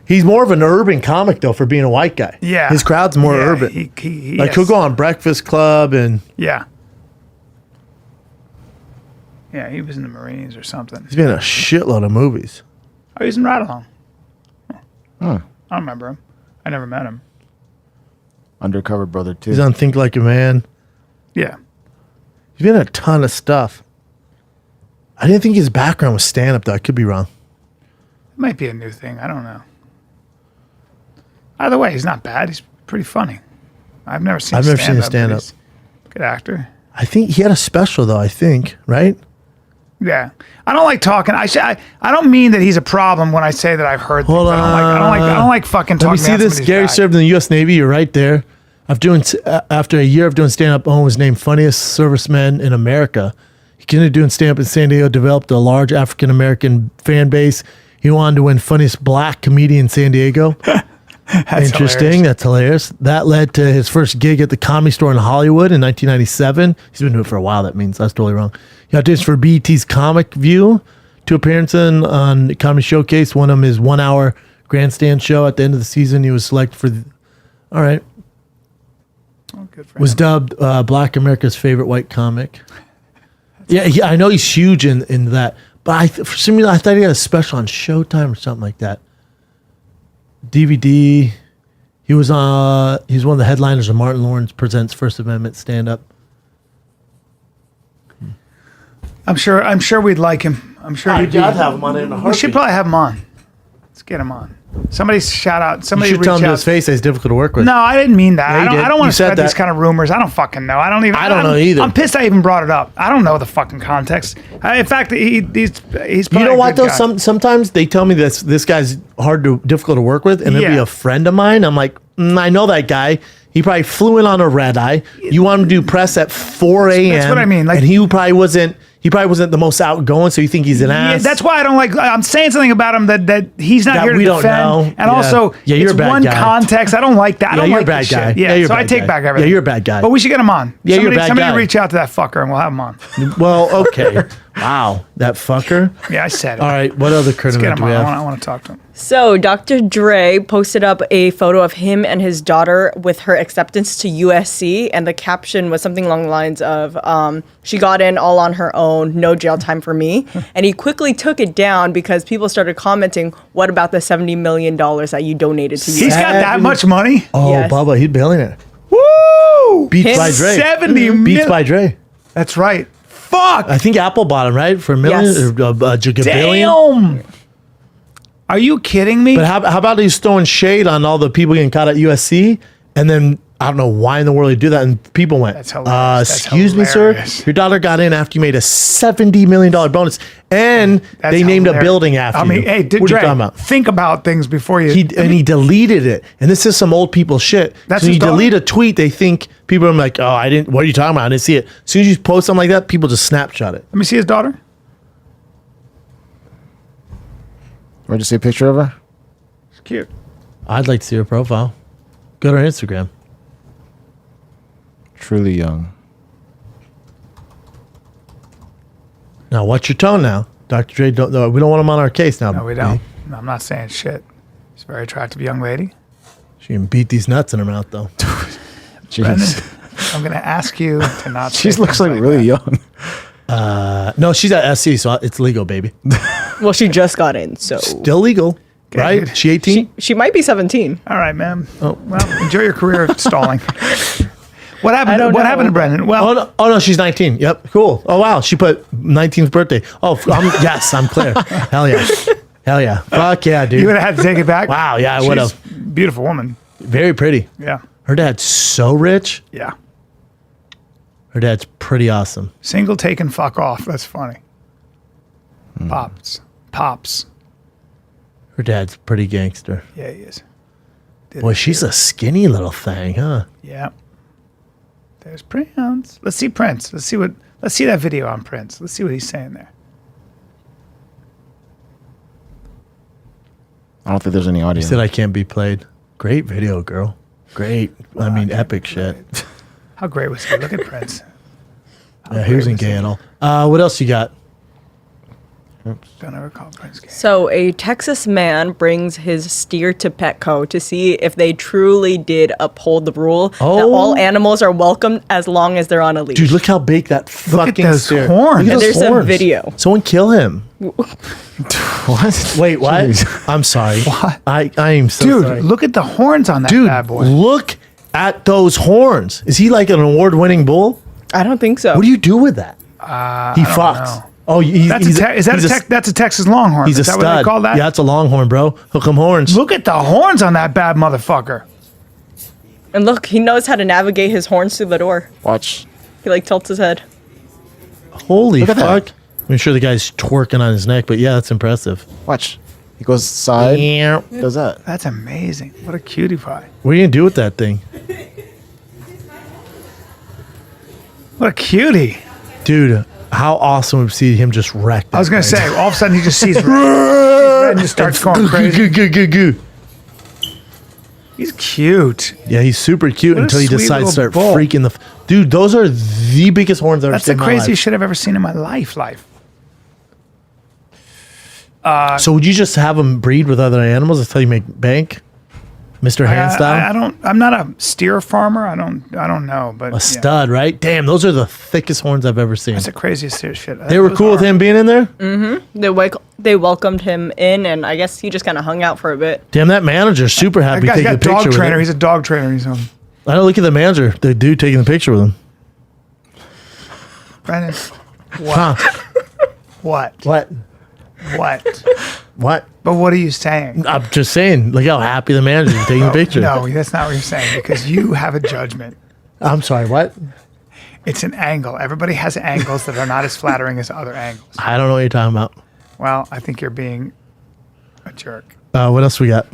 He's more of an urban comic though for being a white guy. Yeah, his crowd's more urban. He'll go on Breakfast Club and. Yeah. Yeah, he was in the Marines or something. He's been in a shitload of movies. Oh, he's in Ride Along. Huh. I don't remember him. I never met him. Undercover Brother too. He's on Think Like a Man. Yeah. He's been in a ton of stuff. I didn't think his background was stand-up though. I could be wrong. It might be a new thing. I don't know. Either way, he's not bad. He's pretty funny. I've never seen him stand up. Good actor. I think he had a special though, I think, right? Yeah. I don't like talking. I don't mean that he's a problem when I say that I've heard things. I don't like fucking talking. Let me see this. Gary served in the U.S. Navy. You're right there. After a year of doing stand-up, Owen was named funniest serviceman in America. He continued doing stand-up in San Diego, developed a large African-American fan base. He wanted to win funniest black comedian in San Diego. That's interesting. Hilarious. That's hilarious. That led to his first gig at the Comedy Store in Hollywood in 1997. He's been doing it for a while. That means that's totally wrong. He auditioned for BET's Comic View, 2 appearances on the Comedy Showcase. One of them is 1 hour grandstand show. At the end of the season, he was selected for all right. Oh, good for was him. dubbed Black America's favorite white comic. Yeah, I know he's huge in that. But for some reason, I thought he had a special on Showtime or something like that. DVD. He was one of the headliners of Martin Lawrence Presents First Amendment stand-up. I'm sure we'd like him. I'm sure I'd have him on in a heartbeat. We should probably have him on. Let's get him on. Somebody shout out. Somebody you should reach tell him to out. his face that he's difficult to work with. No, I didn't mean that. Yeah, I don't want You to said spread that. these kind of rumors. I don't fucking know. I don't know either. I'm pissed I even brought it up. I don't know the fucking context. In fact, he's probably You know a what good though? guy. Sometimes they tell me this guy's difficult to work with, and it'll be Yeah. a friend of mine. I'm like, I know that guy. He probably flew in on a red eye. You want him to do press at 4 a.m. That's what I mean. Like, and he probably wasn't. He probably wasn't the most outgoing, so you think he's an ass. That's why I don't like. I'm saying something about him that he's not That here to we don't defend. know. And Yeah. also, Yeah, you're it's a bad one guy. context. I don't like that. I don't you're like a bad this guy. shit. Yeah, Yeah, you're a so I bad take guy. back everything. Yeah, you're a bad guy. But we should get him on. Yeah, you're a bad somebody guy. reach out to that fucker and we'll have him on. Well, okay. Wow, that fucker. Yeah, I said it. All right, what other Let's get criminal do him we on. have? I want to talk to him. So Dr. Dre posted up a photo of him and his daughter with her acceptance to USC, and the caption was something along the lines of, she got in all on her own, no jail time for me. And he quickly took it down because people started commenting, what about the $70 million that you donated to USC? He's got that much money? Oh, Yes. Bubba, he's a billionaire. Woo! Beats by Dre. 70 Beats by Dre. That's right. Fuck! I think Apple bought him, right? For a million? Yes. Or a billion? Damn! Are you kidding me? But how about he's throwing shade on all the people getting caught at USC, and then I don't know why in the world he do that, and people went, That's hilarious. That's excuse me, sir, hilarious. your daughter got in after you made a $70 million bonus, and That's they named a hilarious. building after I mean, you. hey, what are you Dre, talking about? think about things before you. He deleted it, and this is some old people shit. That's so his you daughter? delete a tweet, they think people are like, oh, I didn't. What are you talking about? I didn't see it. As soon as you post something like that, people just snapshot it. Let me see his daughter. Where'd you see a picture of her? It's cute. I'd like to see her profile. Go to her Instagram. Truly young. Now, watch your tone now, Dr. Dre. We don't want him on our case now. No, we don't. No, I'm not saying shit. She's a very attractive young lady. She can beat these nuts in her mouth, though. Brendan, Jeez. I'm going to ask you to not. She say looks things like really that. young. No, she's at SC, so it's legal, baby. Well, she just got in, so Still legal, right? good. She 18? she might be 17. All right, man. Oh. Well, enjoy your career stalling. What happened? I don't What know. happened to Brendan? Well, Oh no, she's 19. Yep, cool. Oh wow, she put 19th birthday. Oh, yes, I'm clear. Hell yeah, hell yeah. Fuck yeah, dude. you would have had to take it back. Wow, yeah, I She's would have. a beautiful woman. Very pretty. Yeah, Her dad's so rich. yeah. Her dad's pretty awesome. Single take and fuck off. That's funny. Hmm. Pops. Her dad's pretty gangster. Yeah, he is. Boy, she's a skinny little thing, huh? Yeah. There's Prince. Let's see Prince. Let's see that video on Prince. Let's see what he's saying there. I don't think there's any audio. He said I can't be played. Great video, girl. Great. I mean, epic shit. How great was he? Look at Prince. Yeah, he wasn't gay at all. What else you got? Don't ever call Prince gay. So a Texas man brings his steer to Petco to see if they truly did uphold the rule that Oh. all animals are welcomed as long as they're on a leash. Dude, look how big that fucking those steer. horns. Look at And those there's a horns. video. Someone kill him. What? Wait, what? Jeez. I'm sorry. What? I am so Dude, sorry. look at the horns on that Dude, bad boy. look at those horns. Is he like an award-winning bull? I don't think so. What do you do with that? He I don't fucks. know. Oh, That's that's a Texas Longhorn. He's Is a that stud. what they call that? Yeah, it's a longhorn, bro. Hook 'em horns. Look at the horns on that bad motherfucker. And look, he knows how to navigate his horns through the door. Watch. He like tilts his head. Holy Look at that. fuck. I'm sure the guy's twerking on his neck, but yeah, that's impressive. Watch. He goes side. Yeah. Does that. That's amazing. What a cutie pie. What are you going to do with that thing? What a cutie. Dude, how awesome would it see him just wreck that I was going to thing? say, all of a sudden he just sees red and just starts going crazy. Goo. He's cute. Yeah, he's super cute What a until he sweet decides to little start bull. freaking the... Dude, those are the biggest horns I've ever That's seen the in my craziest shit I've ever seen in my life. life. So would you just have them breed with other animals? That's how you make bank? Mr. Hand style? I'm not a steer farmer. I don't know, but A stud, right? Damn, those are the thickest horns I've ever seen. That's the craziest shit. They were cool with him being in there? They welcomed him in, and I guess he just kind of hung out for a bit. Damn, that manager's super That happy guy's taking a got picture dog with trainer. him. He's a dog trainer. He's I don't look at the manager, the dude taking the picture with him. Brandon. Huh. What? What? What? But what are you saying? I'm just saying, look how happy the manager's taking the picture. No, that's not what you're saying because you have a judgment. I'm sorry, what? It's an angle. Everybody has angles that are not as flattering as other angles. I don't know what you're talking about. Well, I think you're being a jerk. What else we got?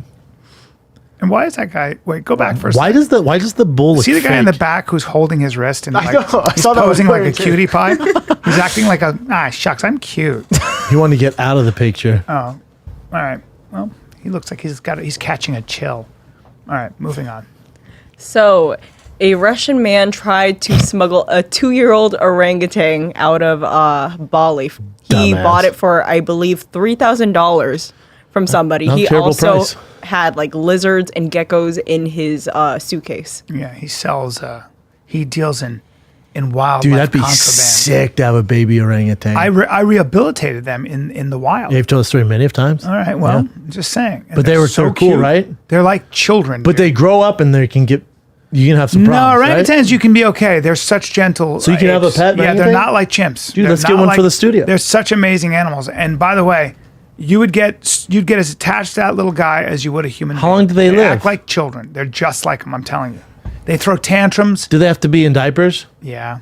And why is that guy? Wait, go back for a Why second. does the bull look See the guy in fake? the back who's holding his wrist and I know, I he's saw that posing one like a too. cutie pie? He's acting like shucks, I'm cute. He wanted to get out of the picture. Oh, all right. Well, he looks like he's catching a chill. All right, moving on. So, a Russian man tried to smuggle a 2-year-old orangutan out of Bali. He Dumbass. bought it for, I believe, $3,000 from somebody. Not a He terrible also price. had like lizards and geckos in his suitcase. Yeah, he sells. He deals in wildlife Dude, that'd be contraband. sick to have a baby orangutan. I rehabilitated them in the wild. You've told the story many of times. All right, well, Yeah. just saying. And But they they're were so cool, cute. right? They're like children. But dude. they grow up and you can have some No, problems, right? orangutans you can be okay. They're such gentle. So you can have a apes. pet Yeah, they're orangutan? not like chimps. Dude, They're let's get not one for the studio. They're such amazing animals. And by the way, you'd get as attached to that little guy as you would a human. How long do they live? Act like children. They're just like them. I'm telling you. They throw tantrums. Do they have to be in diapers? Yeah.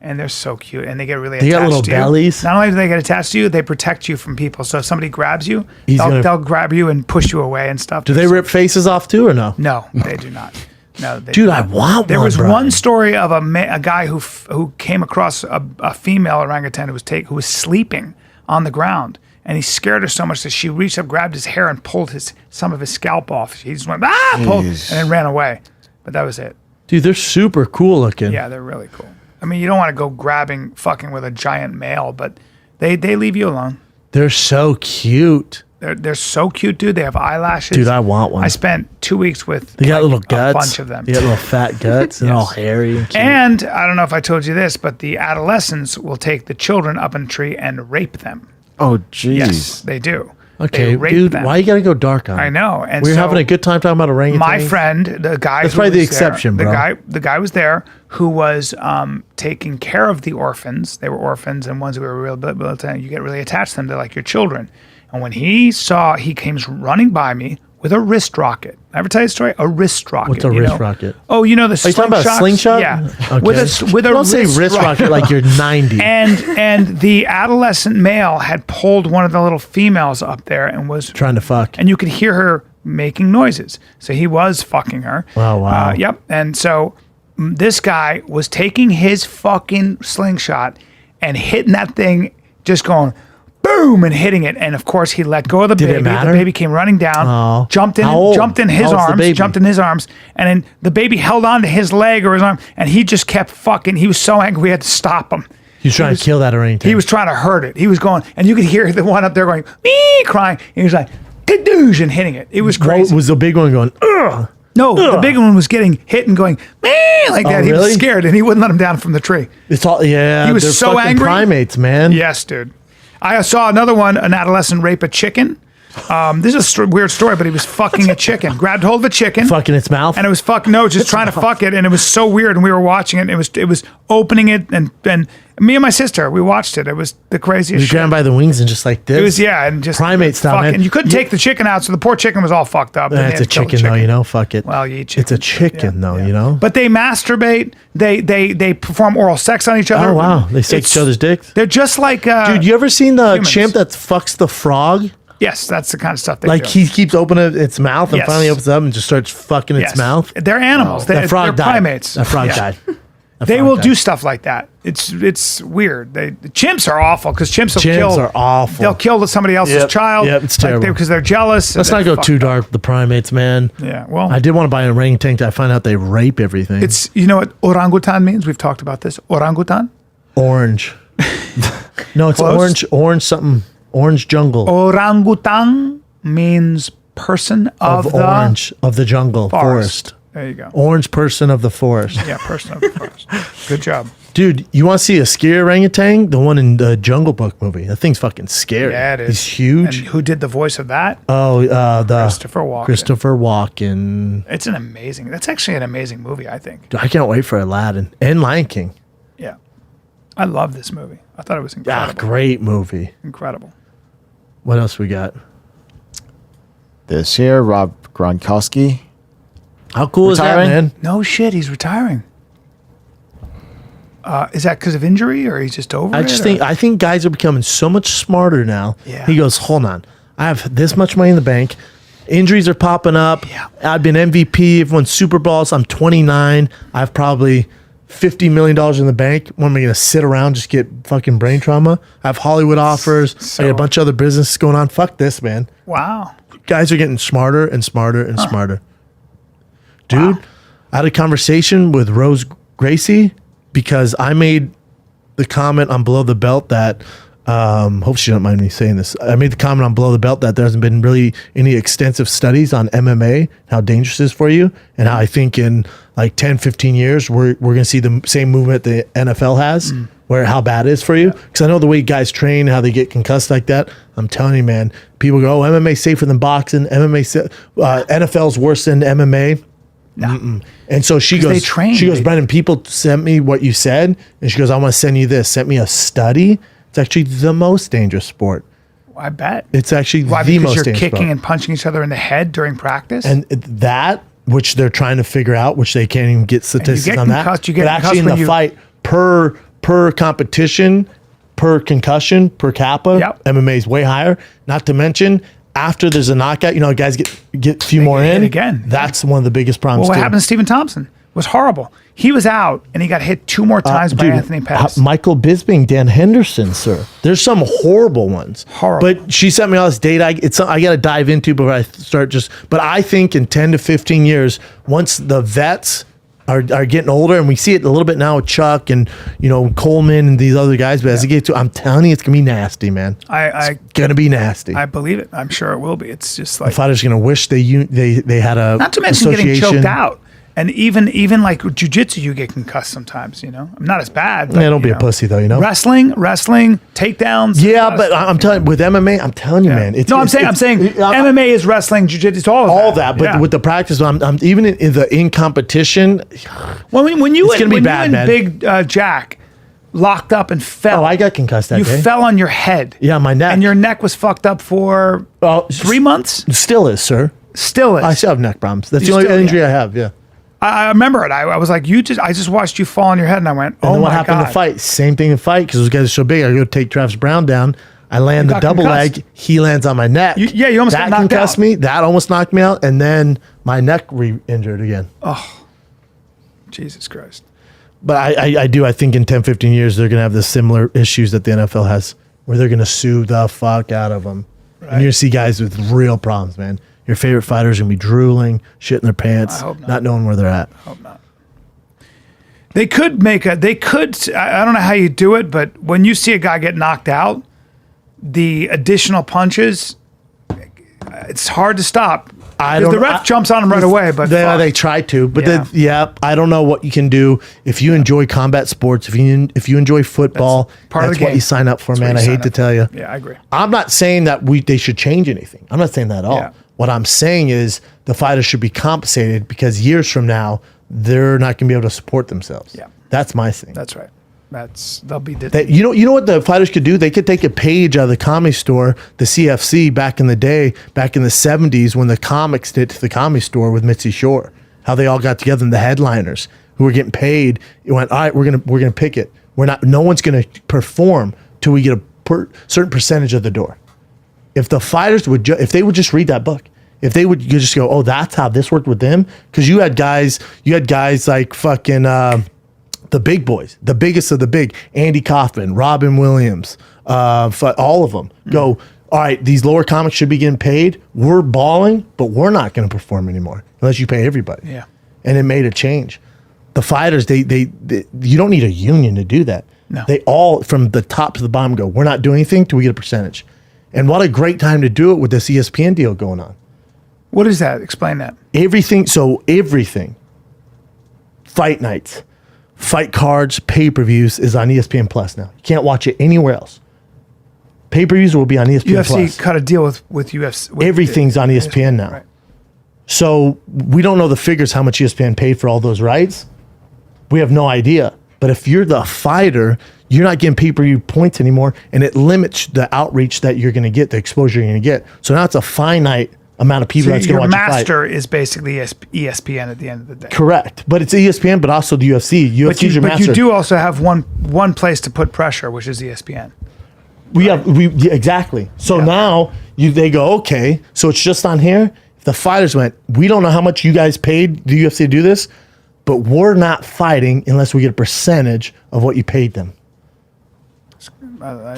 And they're so cute, and they get really They attached got little to you. bellies. Not only do they get attached to you, they protect you from people. So if somebody grabs you, Gonna- they'll grab you and push you away and stuff. Do they rip faces off too or no? No, they do not. No, they Dude, do I not. want There one, was Bryan. one story of a guy who came across a female orangutan who was sleeping on the ground, and he scared her so much that she reached up, grabbed his hair, and pulled some of his scalp off. He just went pulled, and then ran away. But that was it. Dude, they're super cool looking. Yeah, they're really cool. I mean, you don't want to go fucking with a giant male, but they leave you alone. They're so cute. They're so cute, dude. They have eyelashes. Dude, I want one. I spent 2 weeks with They got little a guts. bunch of them. They got little fat guts and Yes. all hairy and cute. And I don't know if I told you this, but the adolescents will take the children up in a tree and rape them. Oh, jeez. Yes, they do. Okay, They rape dude, them. why you gotta go dark on I it? know. And We're so having a good time talking about orangutan. my friend, the guy That's who probably the was there- exception, bro. The guy was there who was taking care of the orphans. They were orphans and ones who were real. You get really attached to them. They're like your children. And when he came running by me with a wrist rocket. I ever tell you the story? A wrist rocket. What's a you wrist know? rocket? Oh, you know the Are you talking about a slingshots? slingshot? Yeah. Okay. With a Don't say wrist rocket like you're 90. And the adolescent male had pulled one of the little females up there and was Trying to fuck. and you could hear her making noises. So he was fucking her. Oh, wow. Yep. And so this guy was taking his fucking slingshot and hitting that thing, just going boom and hitting it. And of course, he let go of the Did it baby. matter? The baby came running down, Oh. jumped How old? in his How old's the arms, baby? and then the baby held on to his leg or his arm, and he just kept fucking. He was so angry, we had to stop him. He was trying to kill that orangutan. He was trying to hurt it. He was going, and you could hear the one up there going, "Ee," crying. And he was like, "Kadoosh," and hitting it. It was crazy. Was the big one going, ugh? No, the big one was getting hit and going, "Meh," like that. Oh, He was really? scared and he wouldn't let him down from the tree. It's all, yeah. He was they're so fucking angry. primates, man. Yes, dude. I saw another one, an adolescent rape a chicken. This is a weird story, but he was fucking a chicken. Grabbed hold of a chicken. Fucking its mouth. And it was just trying to fuck it, and it was so weird. And we were watching it. And it was opening it, and me and my sister, we watched it. It was the craziest You shit. grab him by the wings and just like this. It was and just primate style, man. And you couldn't take the chicken out, so the poor chicken was all fucked up. and they It's had a to kill the chicken, though, you know. Fuck it. Well, you eat It's a chicken. chicken, though, Yeah. you know. But they masturbate. They perform oral sex on each other. Oh wow, they suck each other's dicks. They're just like Dude, you ever seen the humans. chimp that fucks the frog? Yes, that's the kind of stuff they Like do. he keeps opening its mouth and Yes. finally opens it up and just starts fucking its Yes. mouth. They're animals. That frog they're died. primates. That frog Yeah. died. That They frog will died. do stuff like that. It's weird. The chimps are awful because chimps will Chimps kill. are awful. They'll kill somebody else's Yep. child. Yep, it's terrible. because they're jealous. Let's They're not go fucked too up. dark with the primates, man. Yeah, well, I did want to buy an orangutan. I find out they rape everything. it's you know what orangutan means. We've talked about this. Orangutan. orange. No, it's Close. orange. Orange something. Orange jungle Orangutan means person of the orange of the jungle forest. There you go. Orange person of the forest. Yeah, person of the forest. Good job. Dude, you want to see a scary orangutan? The one in the Jungle Book movie. That thing's fucking scary. Yeah, it is. He's huge. And who did the voice of that? Oh, the Christopher Walken. Christopher Walken. It's That's actually an amazing movie, I think. Dude, I can't wait for Aladdin and Lion King. Yeah. I love this movie. I thought it was Ah, incredible. great movie. Incredible. What else we got? This here, Rob Gronkowski. How cool Retiring? is that, man? No shit, he's retiring. Is that because of injury or he's just over it? I think guys are becoming so much smarter now. Yeah. He goes, hold on. I have this much money in the bank. Injuries are popping up. Yeah. I've been MVP. I've won Super Bowls. I'm 29. I have probably $50 million in the bank. When am I going to sit around just get fucking brain trauma? I have Hollywood offers. I got a bunch of other businesses going on. Fuck this, man. Wow. Guys are getting smarter and smarter and smarter. Dude, I had a conversation with Rose Gracie because I made the comment on Below the Belt that, hope she don't mind me saying this. I made the comment on Below the Belt that there hasn't been really any extensive studies on MMA, how dangerous it is for you, and how I think in like 10, 15 years, we're going to see the same movement the NFL has, where how bad it is for you. Because I know the way guys train, how they get concussed like that. I'm telling you, man, people go, oh, MMA safer than boxing. NFL's worse than MMA. No. And so she goes, they train, she goes, Brendan, people sent me what you said. And she goes, I want to send you this. Sent me a study. It's actually the most dangerous sport. I bet. It's actually Why? the Because most you're dangerous kicking sport. and punching each other in the head during practice? And that, which they're trying to figure out, which they can't even get statistics get on that. concussed, you get but actually in concussed the when fight, per competition, per concussion, per kappa, MMA is way higher. Not to mention, after there's a knockout, guys get a few more get hit in. again. That's one of the biggest problems. Well, what too. happened to Stephen Thompson? It was horrible. He was out, and he got hit 2 more times by Anthony Pettis. Michael Bisping, Dan Henderson, sir. There's some horrible ones. Horrible. But she sent me all this data. I got to dive into before I start But I think in 10 to 15 years, once the vets are getting older, and we see it a little bit now with Chuck and Coleman and these other guys, but as it gets to, I'm telling you, it's gonna be nasty, man. It's gonna be nasty. I believe it. I'm sure it will be. It's just like the fighters gonna wish they had a not to mention getting association. choked out. And even like jiu-jitsu, you get concussed sometimes, I'm not as bad. But, Don't be a pussy though, Wrestling, takedowns. Yeah, but I'm telling with MMA, I'm telling you, man. I'm saying MMA is wrestling, jiu-jitsu, it's all that. But with the practice, I'm even in competition. Well, when you it's gonna be bad, man. Big Jack locked up and fell. Oh, I got concussed that day. You fell on your head. Yeah, my neck. And your neck was fucked up for 3 months? Still is, sir. Still is. I still have neck problems. That's the only injury I have, yeah. I remember it. I was like, I just watched you fall on your head, and I went, oh, and then my what happened God. in the fight? Same thing in fight, because those guys are so big. I go take Travis Brown down. I land the double leg. He lands on my neck. You almost got knocked out. That concussed me. That almost knocked me out. And then my neck re-injured again. Oh, Jesus Christ. But I think in 10, 15 years, they're going to have the similar issues that the NFL has, where they're going to sue the fuck out of them. Right. And you're going to see guys with real problems, man. Your favorite fighters are going to be drooling, shitting their pants, not knowing where they're at. I hope not. I don't know how you do it, but when you see a guy get knocked out, the additional punches, it's hard to stop. The ref jumps on him right away, but they try to. But I don't know what you can do if you enjoy combat sports. If you enjoy football, that's what you sign up for, man. I hate to tell you. Yeah, I agree. I'm not saying that they should change anything. I'm not saying that at all. Yeah. What I'm saying is the fighters should be compensated because years from now they're not going to be able to support themselves. Yeah, that's my thing. That's right. They'll be. You know what the fighters could do? They could take a page out of the Comedy Store, the CFC back in the day, back in the 70s when the comics did to the Comedy Store with Mitzi Shore. How they all got together and the headliners who were getting paid. It went, all right, we're gonna pick it. No one's gonna perform till we get a certain percentage of the door. If the fighters if they would just read that book, if they would just go, oh, that's how this worked with them, because you had guys like fucking the big boys, the biggest of the big, Andy Kaufman, Robin Williams, all of them go, all right, these lower comics should be getting paid. We're balling, but we're not going to perform anymore unless you pay everybody. Yeah, and it made a change. The fighters, they you don't need a union to do that. No, they all from the top to the bottom go, we're not doing anything till we get a percentage. And what a great time to do it with this ESPN deal going on. What is that? Explain that. Everything. Fight nights, fight cards, pay-per-views is on ESPN Plus now. You can't watch it anywhere else. Pay-per-views will be on ESPN UFC Plus. cut a deal with UFC. Everything's on ESPN now. Right. So we don't know the figures how much ESPN paid for all those rights. We have no idea. But if you're the fighter, you're not getting pay-per-view points anymore, and it limits the outreach that you're going to get, the exposure you're going to get. So now it's a finite amount of people that's going to watch your a fight. master is basically ESPN at the end of the day. Correct. But it's ESPN, but also the UFC. UFC's your master. But you do also have one place to put pressure, which is ESPN. Exactly. So now they go, okay, so it's just on here. the fighters went, we don't know how much you guys paid the UFC to do this, but we're not fighting unless we get a percentage of what you paid them.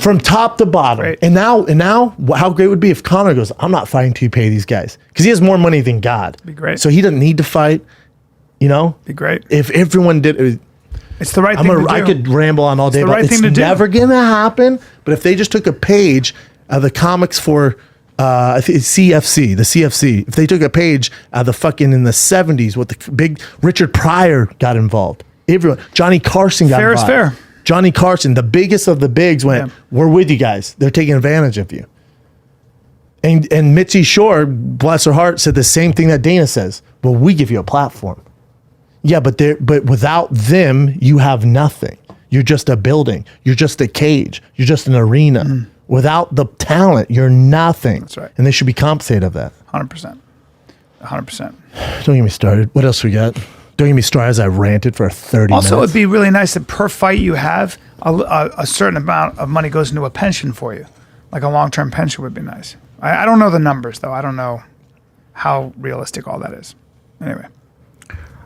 From top to bottom. Great. And now, how great would it be if Conor goes, I'm not fighting to pay these guys. Because he has more money than God. Be great. So he doesn't need to fight, you know? Be great. If everyone did... It's the right thing to do. I could ramble on all day about right it's thing to never going to happen. But if they just took a page of the comics for... I think it's the CFC. If they took a page out of the fucking in the 70s, what the big Richard Pryor got involved. Everyone, Johnny Carson got involved. Fair is fair. Johnny Carson, the biggest of the bigs, went, we're with you guys. They're taking advantage of you. And Mitzi Shore, bless her heart, said the same thing that Dana says. Well, we give you a platform. Yeah, but without them, you have nothing. You're just a building. You're just a cage. You're just an arena. Without the talent, you're nothing. That's right. And they should be compensated of that. 100%. 100%. Don't get me started. What else we got? Don't get me started as I ranted for 30 minutes. Also, it'd be really nice that per fight you have, a certain amount of money goes into a pension for you. Like a long-term pension would be nice. I don't know the numbers, though. I don't know how realistic all that is. Anyway.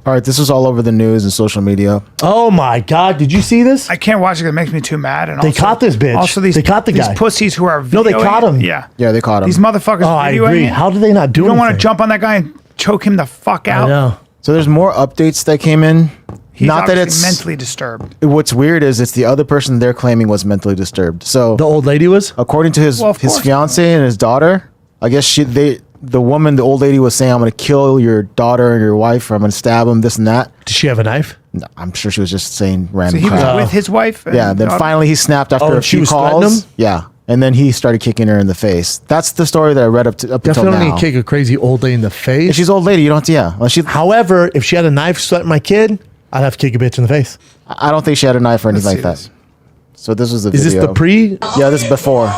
All right, this was all over the news and social media. Oh my God! Did you see this? I can't watch it. It makes me too mad. And They also, caught this bitch. Also, They caught the these guy. pussies who are videoing. No, they caught him. Yeah, Yeah, they caught him. these motherfuckers. Oh, I videoing agree. it. How do they not do You don't want to anything? jump on that guy and choke him the fuck out. I know. So there's more updates that came in. He's Not that obviously it's mentally disturbed. What's weird is it's the other person they're claiming was mentally disturbed. So The old lady was? according to his Well, of his course. fiance and his daughter, I guess the old lady was saying, I'm going to kill your daughter and your wife, or I'm going to stab him, this and that. Did she have a knife? No, I'm sure she was just saying So random he was crap. with his wife. and Yeah, then daughter? finally he snapped after Oh, a she few was threatening calls. him? Yeah, and then he started kicking her in the face. That's the story that I read up until Definitely now. don't kick a crazy old lady in the face. If she's an old lady, you don't have to, yeah. Unless she, However, if she had a knife threatening my kid, I'd have to kick a bitch in the face. I don't think she had a knife or anything like Let's see that. So this was the Is video. this the pre? Yeah, this is before.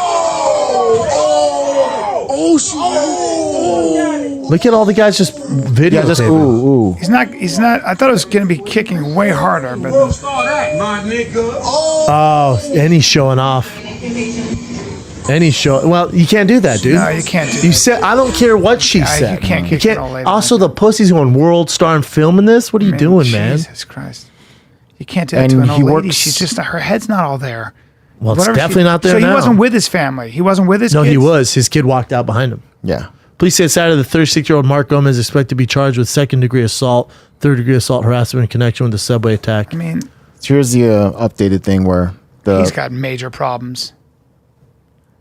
Look at all the guys just videotaping. Yeah, just ooh. He's not. I thought it was going to be kicking way harder, but Oh, and he's showing off. And he's showing. Well, you can't do that, dude. No, you can't do You that. said I don't care what she said. you can't kick an old lady Also, like the pussy's going world star and filming this. What are you man, doing, man? Jesus Christ! You can't do that And to an he old lady. works- She's just her head's not all there. Well, it's Whatever definitely not there So now. he wasn't with his family. He wasn't with his. No, kids? he was. His kid walked out behind him. Yeah. Police say Saturday the 36-year-old Mark Gomez is expected to be charged with second-degree assault, third-degree assault harassment in connection with the subway attack. I mean, So here's the updated thing where he's got major problems.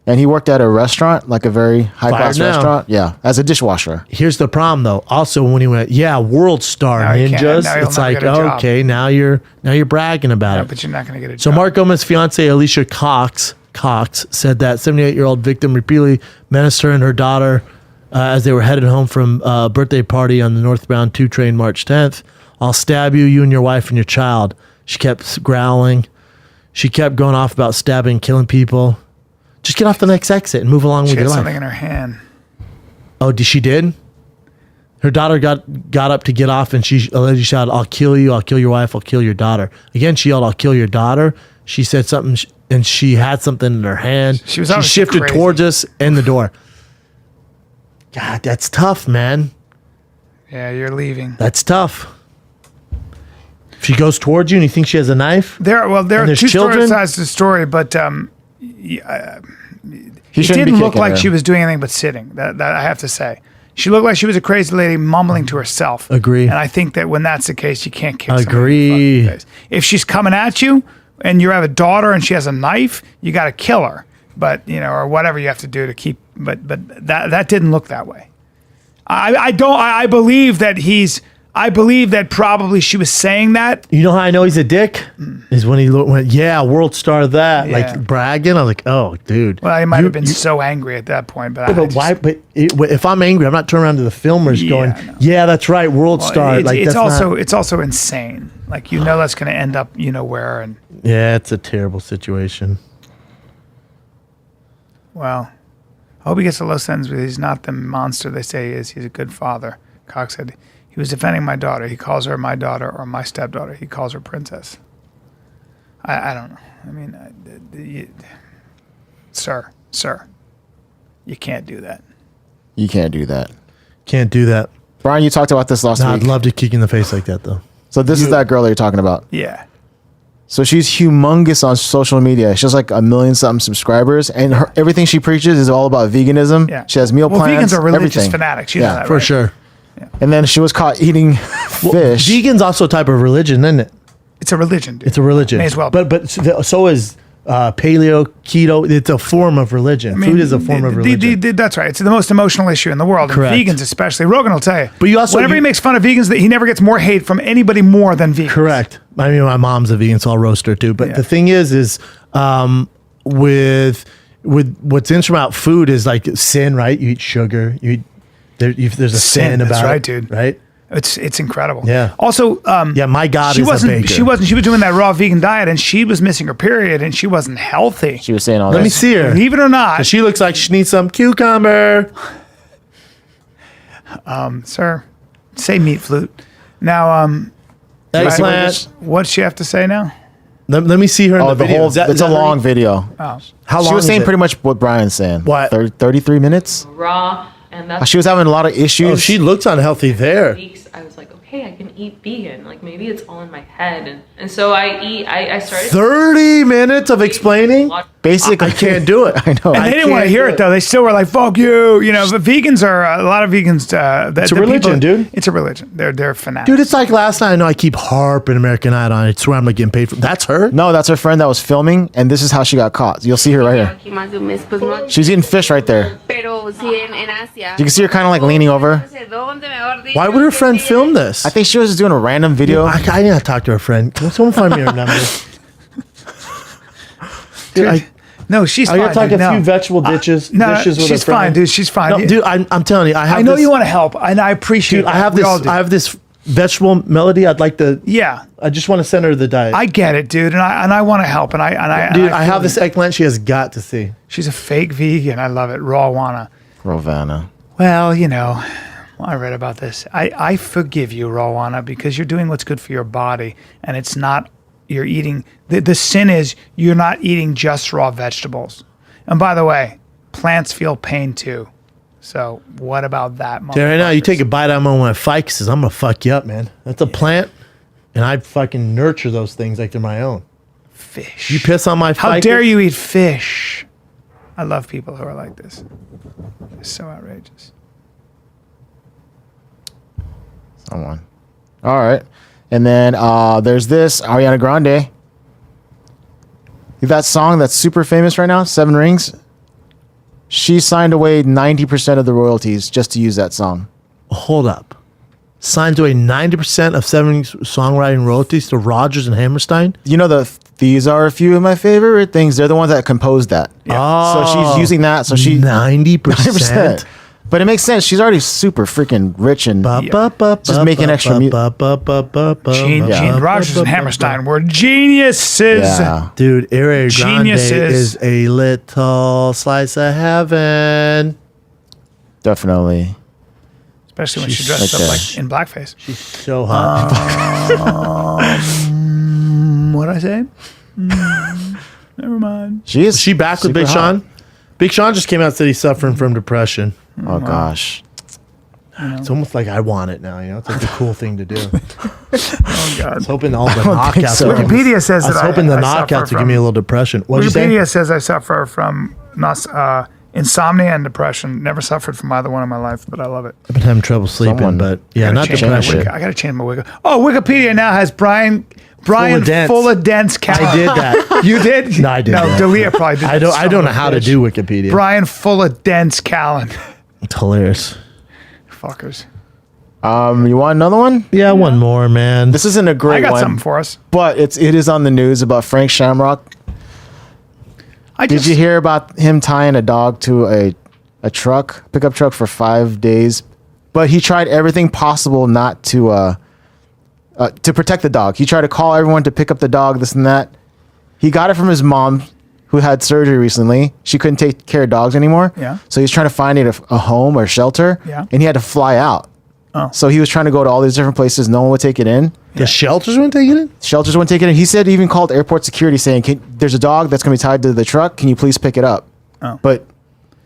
and he worked at a restaurant, like a very high class Fired now. restaurant. Yeah, as a dishwasher. Here's the problem, though. Also, when he went, world star Now he can't. ninjas, Now he'll it's never like, get a job. okay, now you're bragging about Yeah, it. but you're not going to get a So job. Mark Gomez's fiance Alicia Cox said that 78-year-old victim repeatedly menaced her and her daughter as they were headed home from a birthday party on the northbound 2 train March 10th. I'll stab you and your wife and your child. She kept growling. She kept going off about stabbing, killing people. Just get off the next exit and move along She with had your something life. in her hand. Oh, she did? Her daughter got up to get off and she allegedly shouted, I'll kill you, I'll kill your wife, I'll kill your daughter. Again, she yelled, I'll kill your daughter. She said something and she had something in her hand. She was She obviously shifted crazy. towards us in the door. God, that's tough, man. Yeah, you're leaving. That's tough. If she goes towards you and you think she has a knife, There And are there's two children? sides to the story, but He it shouldn't didn't be look kicking like her. she was doing anything but sitting. That I have to say. She looked like she was a crazy lady mumbling to herself. Agree. And I think that when that's the case, you can't kick somebody in the Agree. fucking face. If she's coming at you and you have a daughter and she has a knife, you got to kill her. But or whatever you have to do to keep. But that didn't look that way. I believe that I believe that probably she was saying that. you know how I know he's a dick? Is when he went, world star that, Yeah. like bragging. I was like, oh, dude. Well, he might have been so angry at that point, but, But why? But if I'm angry, I'm not turning around to the filmers going, no. "Yeah, that's right, world star." It's, Like it's that's also not, it's also insane. Like that's going to end up where, and yeah, it's a terrible situation. well, I hope he gets a low sentence, but he's not the monster they say he is. He's a good father. Cox said he was defending my daughter. He calls her my daughter or my stepdaughter. He calls her princess. I don't know. I mean, sir, you can't do that. You can't do that. Can't do that. Brian, you talked about this last Nah, week. I'd love to kick you in the face like that though. So this is that girl that you're talking about. Yeah. So she's humongous on social media. She has like 1 million something subscribers, and everything she preaches is all about veganism. Yeah. She has meal plans. Vegans are religious everything. fanatics. You know that, For right? sure. And then she was caught eating fish. Vegan's also a type of religion, isn't it? It's a religion, dude. It's a religion. May as well be. But so is paleo, keto. It's a form of religion. Food is a form of religion. That's right. It's the most emotional issue in the world. And Correct. vegans, especially. Rogan will tell you. But you also- whenever you- he makes fun of vegans, that he never gets more hate from anybody more than vegans. Correct. I mean, my mom's a vegan, so I'll roast her too. But Yeah. the thing is with what's interesting about food is like sin, right? You eat sugar. There's a sin about that's right, it, dude. right? It's incredible. Yeah. Also, Yeah, my God she is a wasn't. baker. She wasn't. She was doing that raw vegan diet, and she was missing her period, and she wasn't healthy. She was saying all Let me this. see her. Believe it or not, She looks like she needs some cucumber. sir. Say meat flute. Now, Eggplant. what's she have to say now? Let me see her in Oh, the the video. whole. Is that- It's is a that long right? video. Oh, How long She was is saying it? pretty much what Brian's saying. What? 33 minutes? Raw, and that's She was having a lot of issues. Oh, she looks unhealthy there. weeks. I was like, okay, I can eat vegan. Like maybe it's all in my head, and so I started 30 minutes of explaining? Basically, I can't do it. I know. and they didn't want to hear it though. They still were like, "Fuck you," you know. But vegans are a lot of vegans. It's a religion, dude. It's a religion. They're fanatics. Dude, it's like last night. I know I keep harping American Idol on it. I swear I'm not getting paid for That's her? No, that's her friend that was filming, and this is how she got caught. You'll see her right here. She's eating fish right there. You can see her kind of like leaning over. Why would her friend film this? I think she was just doing a random video. I need to talk to her friend. Can someone find me her number? Dude, no, she's I fine. gotta talk dude. a few No. vegetable dishes with she's her friend. fine, dude. She's fine. No, dude, I'm telling you, I know you want to help, and I appreciate. Dude, that. I have We this. all do. I have this vegetable melody. I'd like to. Yeah, I just want to send her the diet. I get it, dude, and I want to help, and I. Dude, and I have this eggplant. She has got to see. She's a fake vegan. I love it. Raw wanna. Rovana. Well, you know, I read about this. I forgive you, Rawana, because you're doing what's good for your body, and it's not. You're eating. The sin is you're not eating just raw vegetables. And by the way, plants feel pain too. So what about that? Dude, right now, you take a bite out of one of my ficus, I'm gonna fuck you up, man. That's a plant, and I fucking nurture those things like they're my own. Fish. You piss on my ficus? How dare you eat fish? I love people who are like this. It's so outrageous. Someone. All right. And then there's this Ariana Grande. That song that's super famous right now, Seven Rings. She signed away 90% of the royalties just to use that song. Hold up. Signed away 90% of Seven songwriting royalties to Rodgers and Hammerstein? You know these are a few of my favorite things. They're the ones that composed that. Oh, So she's using that. So she 90%. But it makes sense. She's already super freaking rich and just making extra music. Gene Rodgers and Hammerstein were geniuses. Yeah. Dude, Ariana Grande Geniuses. is a little slice of heaven. Definitely. Especially when she She's dresses like up that. like in blackface. She's so hot. What'd I say? Never mind. She is. Is she back with super Big hot. Sean? Big Sean just came out and said he's suffering from depression. Oh gosh. It's almost like I want it now, you know? It's like the cool thing to do. Oh I was God. hoping all the don't think knockouts so. would give me- Wikipedia says I was that hoping the I suffer knockouts would give from- me a little depression. What'd you say? Wikipedia says I suffer from insomnia and depression. Never suffered from either one in my life, but I love it. I've been having trouble sleeping, Someone- but yeah, Gotta not change my depression. Wiki- I gotta change my Wiki. Oh, Wikipedia now has Bryan dents. full of dents. Callen. I did that. You did? No, I didn't. No, Dalia probably did. I don't know how to do Wikipedia. Bryan full of dents. Callen. It's hilarious. Fuckers. You want another one? Yeah, one more, man. This isn't a great I got one, something for us. but it is on the news about Frank Shamrock. Did you hear about him tying a dog to a pickup truck for 5 days? But he tried everything possible not to protect the dog. He tried to call everyone to pick up the dog, this and that. He got it from his mom, who had surgery recently. She couldn't take care of dogs anymore. Yeah. So he was trying to find it a home or shelter. Yeah. And he had to fly out. Oh. So he was trying to go to all these different places. No one would take it in. The shelters wouldn't take it in? Shelters wouldn't take it in. He said he even called airport security saying, there's a dog that's going to be tied to the truck. Can you please pick it up? Oh. But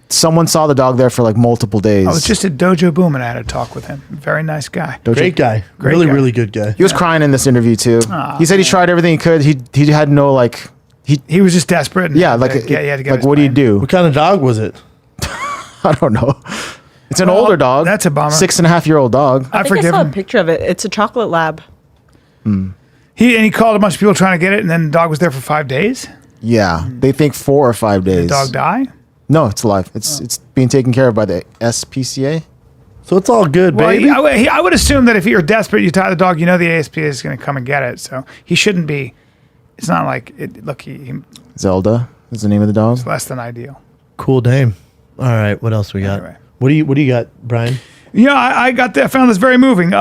someone saw the dog there for like multiple days. I was just at Dojo Boom and I had a talk with him. Very nice guy. Great guy. Great really, guy. really good guy. He was crying in this interview too. Aw, he said he tried everything he could. He had no like. He was just desperate. And Yeah, like he had to get like his what do you plane. do? What kind of dog was it? I don't know. It's an Well, older dog. that's a bummer. 6.5-year-old dog. I think I forgive saw him. a picture of it. It's a chocolate lab. He called a bunch of people trying to get it, and then the dog was there for 5 days. Yeah, they think 4 or 5 days. The dog die? No, it's alive. It's being taken care of by the SPCA. So it's all good, Well, baby. I would assume that if you're desperate, you tie the dog. You know the ASPCA is going to come and get it, so he shouldn't be. It's not like it. Look, he's Zelda is the name of the dog. less than ideal. Cool name. All right, what else we got? Anyway. What do you got, Brian? Yeah, I found this very moving.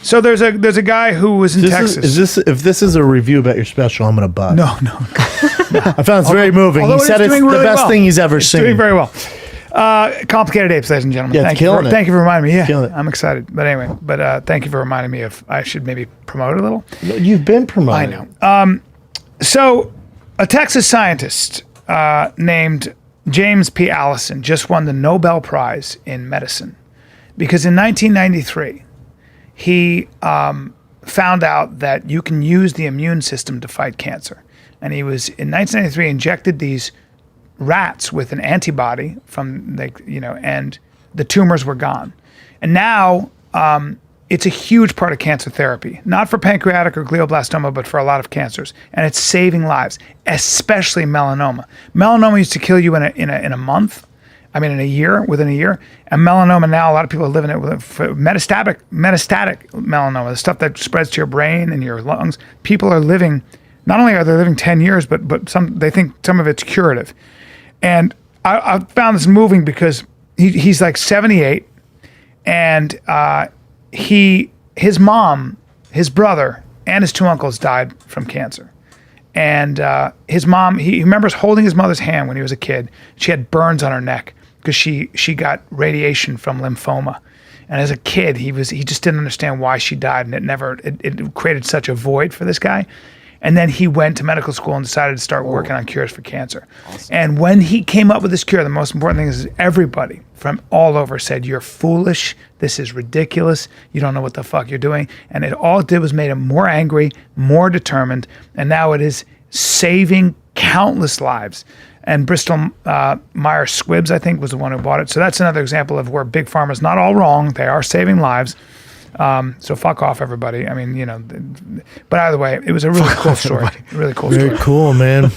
So there's a guy who was in Texas. If this is a review about your special, I'm gonna buy. No. I found it's very moving. Although He said it's doing the really best well. thing he's ever It's seen. doing very well. Complicated Apes, ladies and gentlemen. Yeah, it's killing it. Thank you for reminding me. Yeah, Killing it. I'm excited. But anyway, thank you for reminding me of I should maybe promote a little. You've been promoting. I know. So a Texas scientist named James P. Allison just won the Nobel Prize in medicine because in 1993 he found out that you can use the immune system to fight cancer. And he was in 1993 injected these rats with an antibody from and the tumors were gone. And now it's a huge part of cancer therapy, not for pancreatic or glioblastoma, but for a lot of cancers. And it's saving lives, especially melanoma. Melanoma used to kill you in a month. I mean, within a year. And melanoma now, a lot of people are living it with metastatic melanoma, the stuff that spreads to your brain and your lungs. People are living, not only are they living 10 years, but they think some of it's curative. And I found this moving because he's like 78 and his mom, his brother, and his 2 uncles died from cancer. And his mom, he remembers holding his mother's hand when he was a kid. She had burns on her neck because she got radiation from lymphoma. And as a kid, he just didn't understand why she died, and it created such a void for this guy. And then he went to medical school and decided to start working on cures for cancer. Awesome. And when he came up with this cure, the most important thing is everybody from all over said, "You're foolish. This is ridiculous. You don't know what the fuck you're doing." And all it did was made him more angry, more determined. And now it is saving countless lives. And Bristol Myers Squibb, I think, was the one who bought it. So that's another example of where Big Pharma's not all wrong. They are saving lives. So fuck off, everybody. I mean, but either way, it was a really cool story. Really cool story. Very cool, man.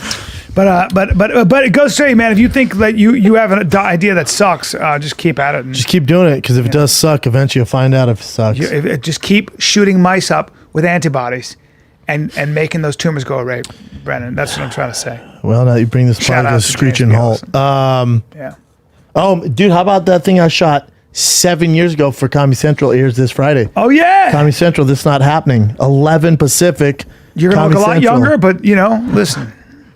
But it goes to show you, man, if you think that you have an idea that sucks, just keep at it. And Just keep doing it, because if it does suck, eventually you'll find out if it sucks. just keep shooting mice up with antibodies and making those tumors go away, Brennan. That's what I'm trying to say. Well, now you bring this Shout part to out a to screeching James halt. Yeah. Oh, dude, how about that thing I shot 7 years ago for Comedy Central airs this Friday? Oh, yeah. Comedy Central, this is not happening. 11 Pacific. You're going to look a lot Central. younger, but, listen.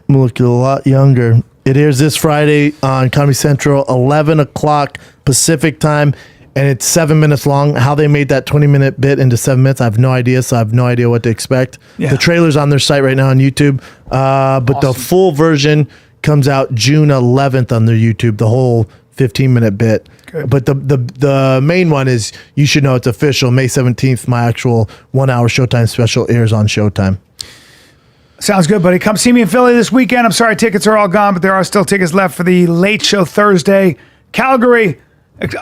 I'm looking a lot younger. It airs this Friday on Comedy Central, 11 o'clock Pacific time, and it's 7 minutes long. How they made that 20-minute bit into 7 minutes, I have no idea, so I have no idea what to expect. Yeah. The trailer's on their site right now on YouTube, but the full version comes out June 11th on their YouTube, the whole 15-minute bit. Good. But the main one is, you should know it's official, May 17th, my actual 1 hour Showtime special airs on Showtime. Sounds good, buddy. Come see me in Philly this weekend. I'm sorry tickets are all gone, but there are still tickets left for the Late Show Thursday. Calgary,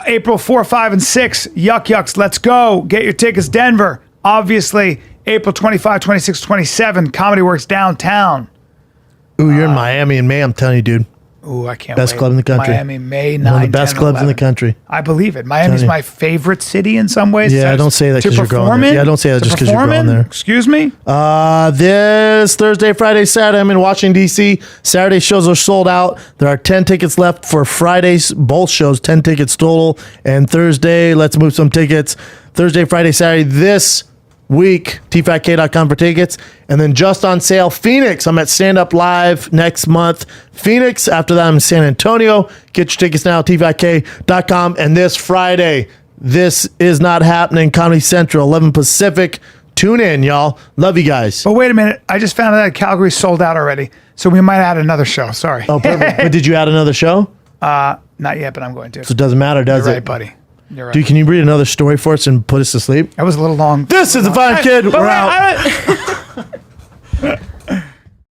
April 4, 5, and 6. Yucks. Let's go. Get your tickets. Denver, obviously, April 25, 26, 27. Comedy Works downtown. Ooh, you're in Miami in May, I'm telling you, dude. Ooh, I can't Best wait. club in the country. Miami, May 9, One of the best 10, clubs in the 11. country. I believe it. Miami's you. my favorite city in some ways. Yeah, don't say that To 'cause you're going perform there. in? Yeah, don't say that To just 'cause you're perform going in? there. Excuse me? This Thursday, Friday, Saturday, I'm in Washington, D.C. Saturday shows are sold out. There are 10 tickets left for Fridays, both shows, 10 tickets total. And Thursday, let's move some tickets. Thursday, Friday, Saturday, this week, tfatk.com for tickets. And then just on sale, Phoenix. I'm at Stand Up Live next month. Phoenix. After that, I'm in San Antonio. Get your tickets now, tfatk.com. And this Friday, This Is Not Happening, Comedy Central, 11 Pacific. Tune in, y'all. Love you guys. But wait a minute. I just found out that Calgary sold out already. So we might add another show. Sorry. Oh, perfect. But did you add another show? Not yet, but I'm going to. So it doesn't matter, does You're it? right, buddy. You're right. Dude, can you read another story for us and put us to sleep? That was a little long. This is the Fine Kid. We're out.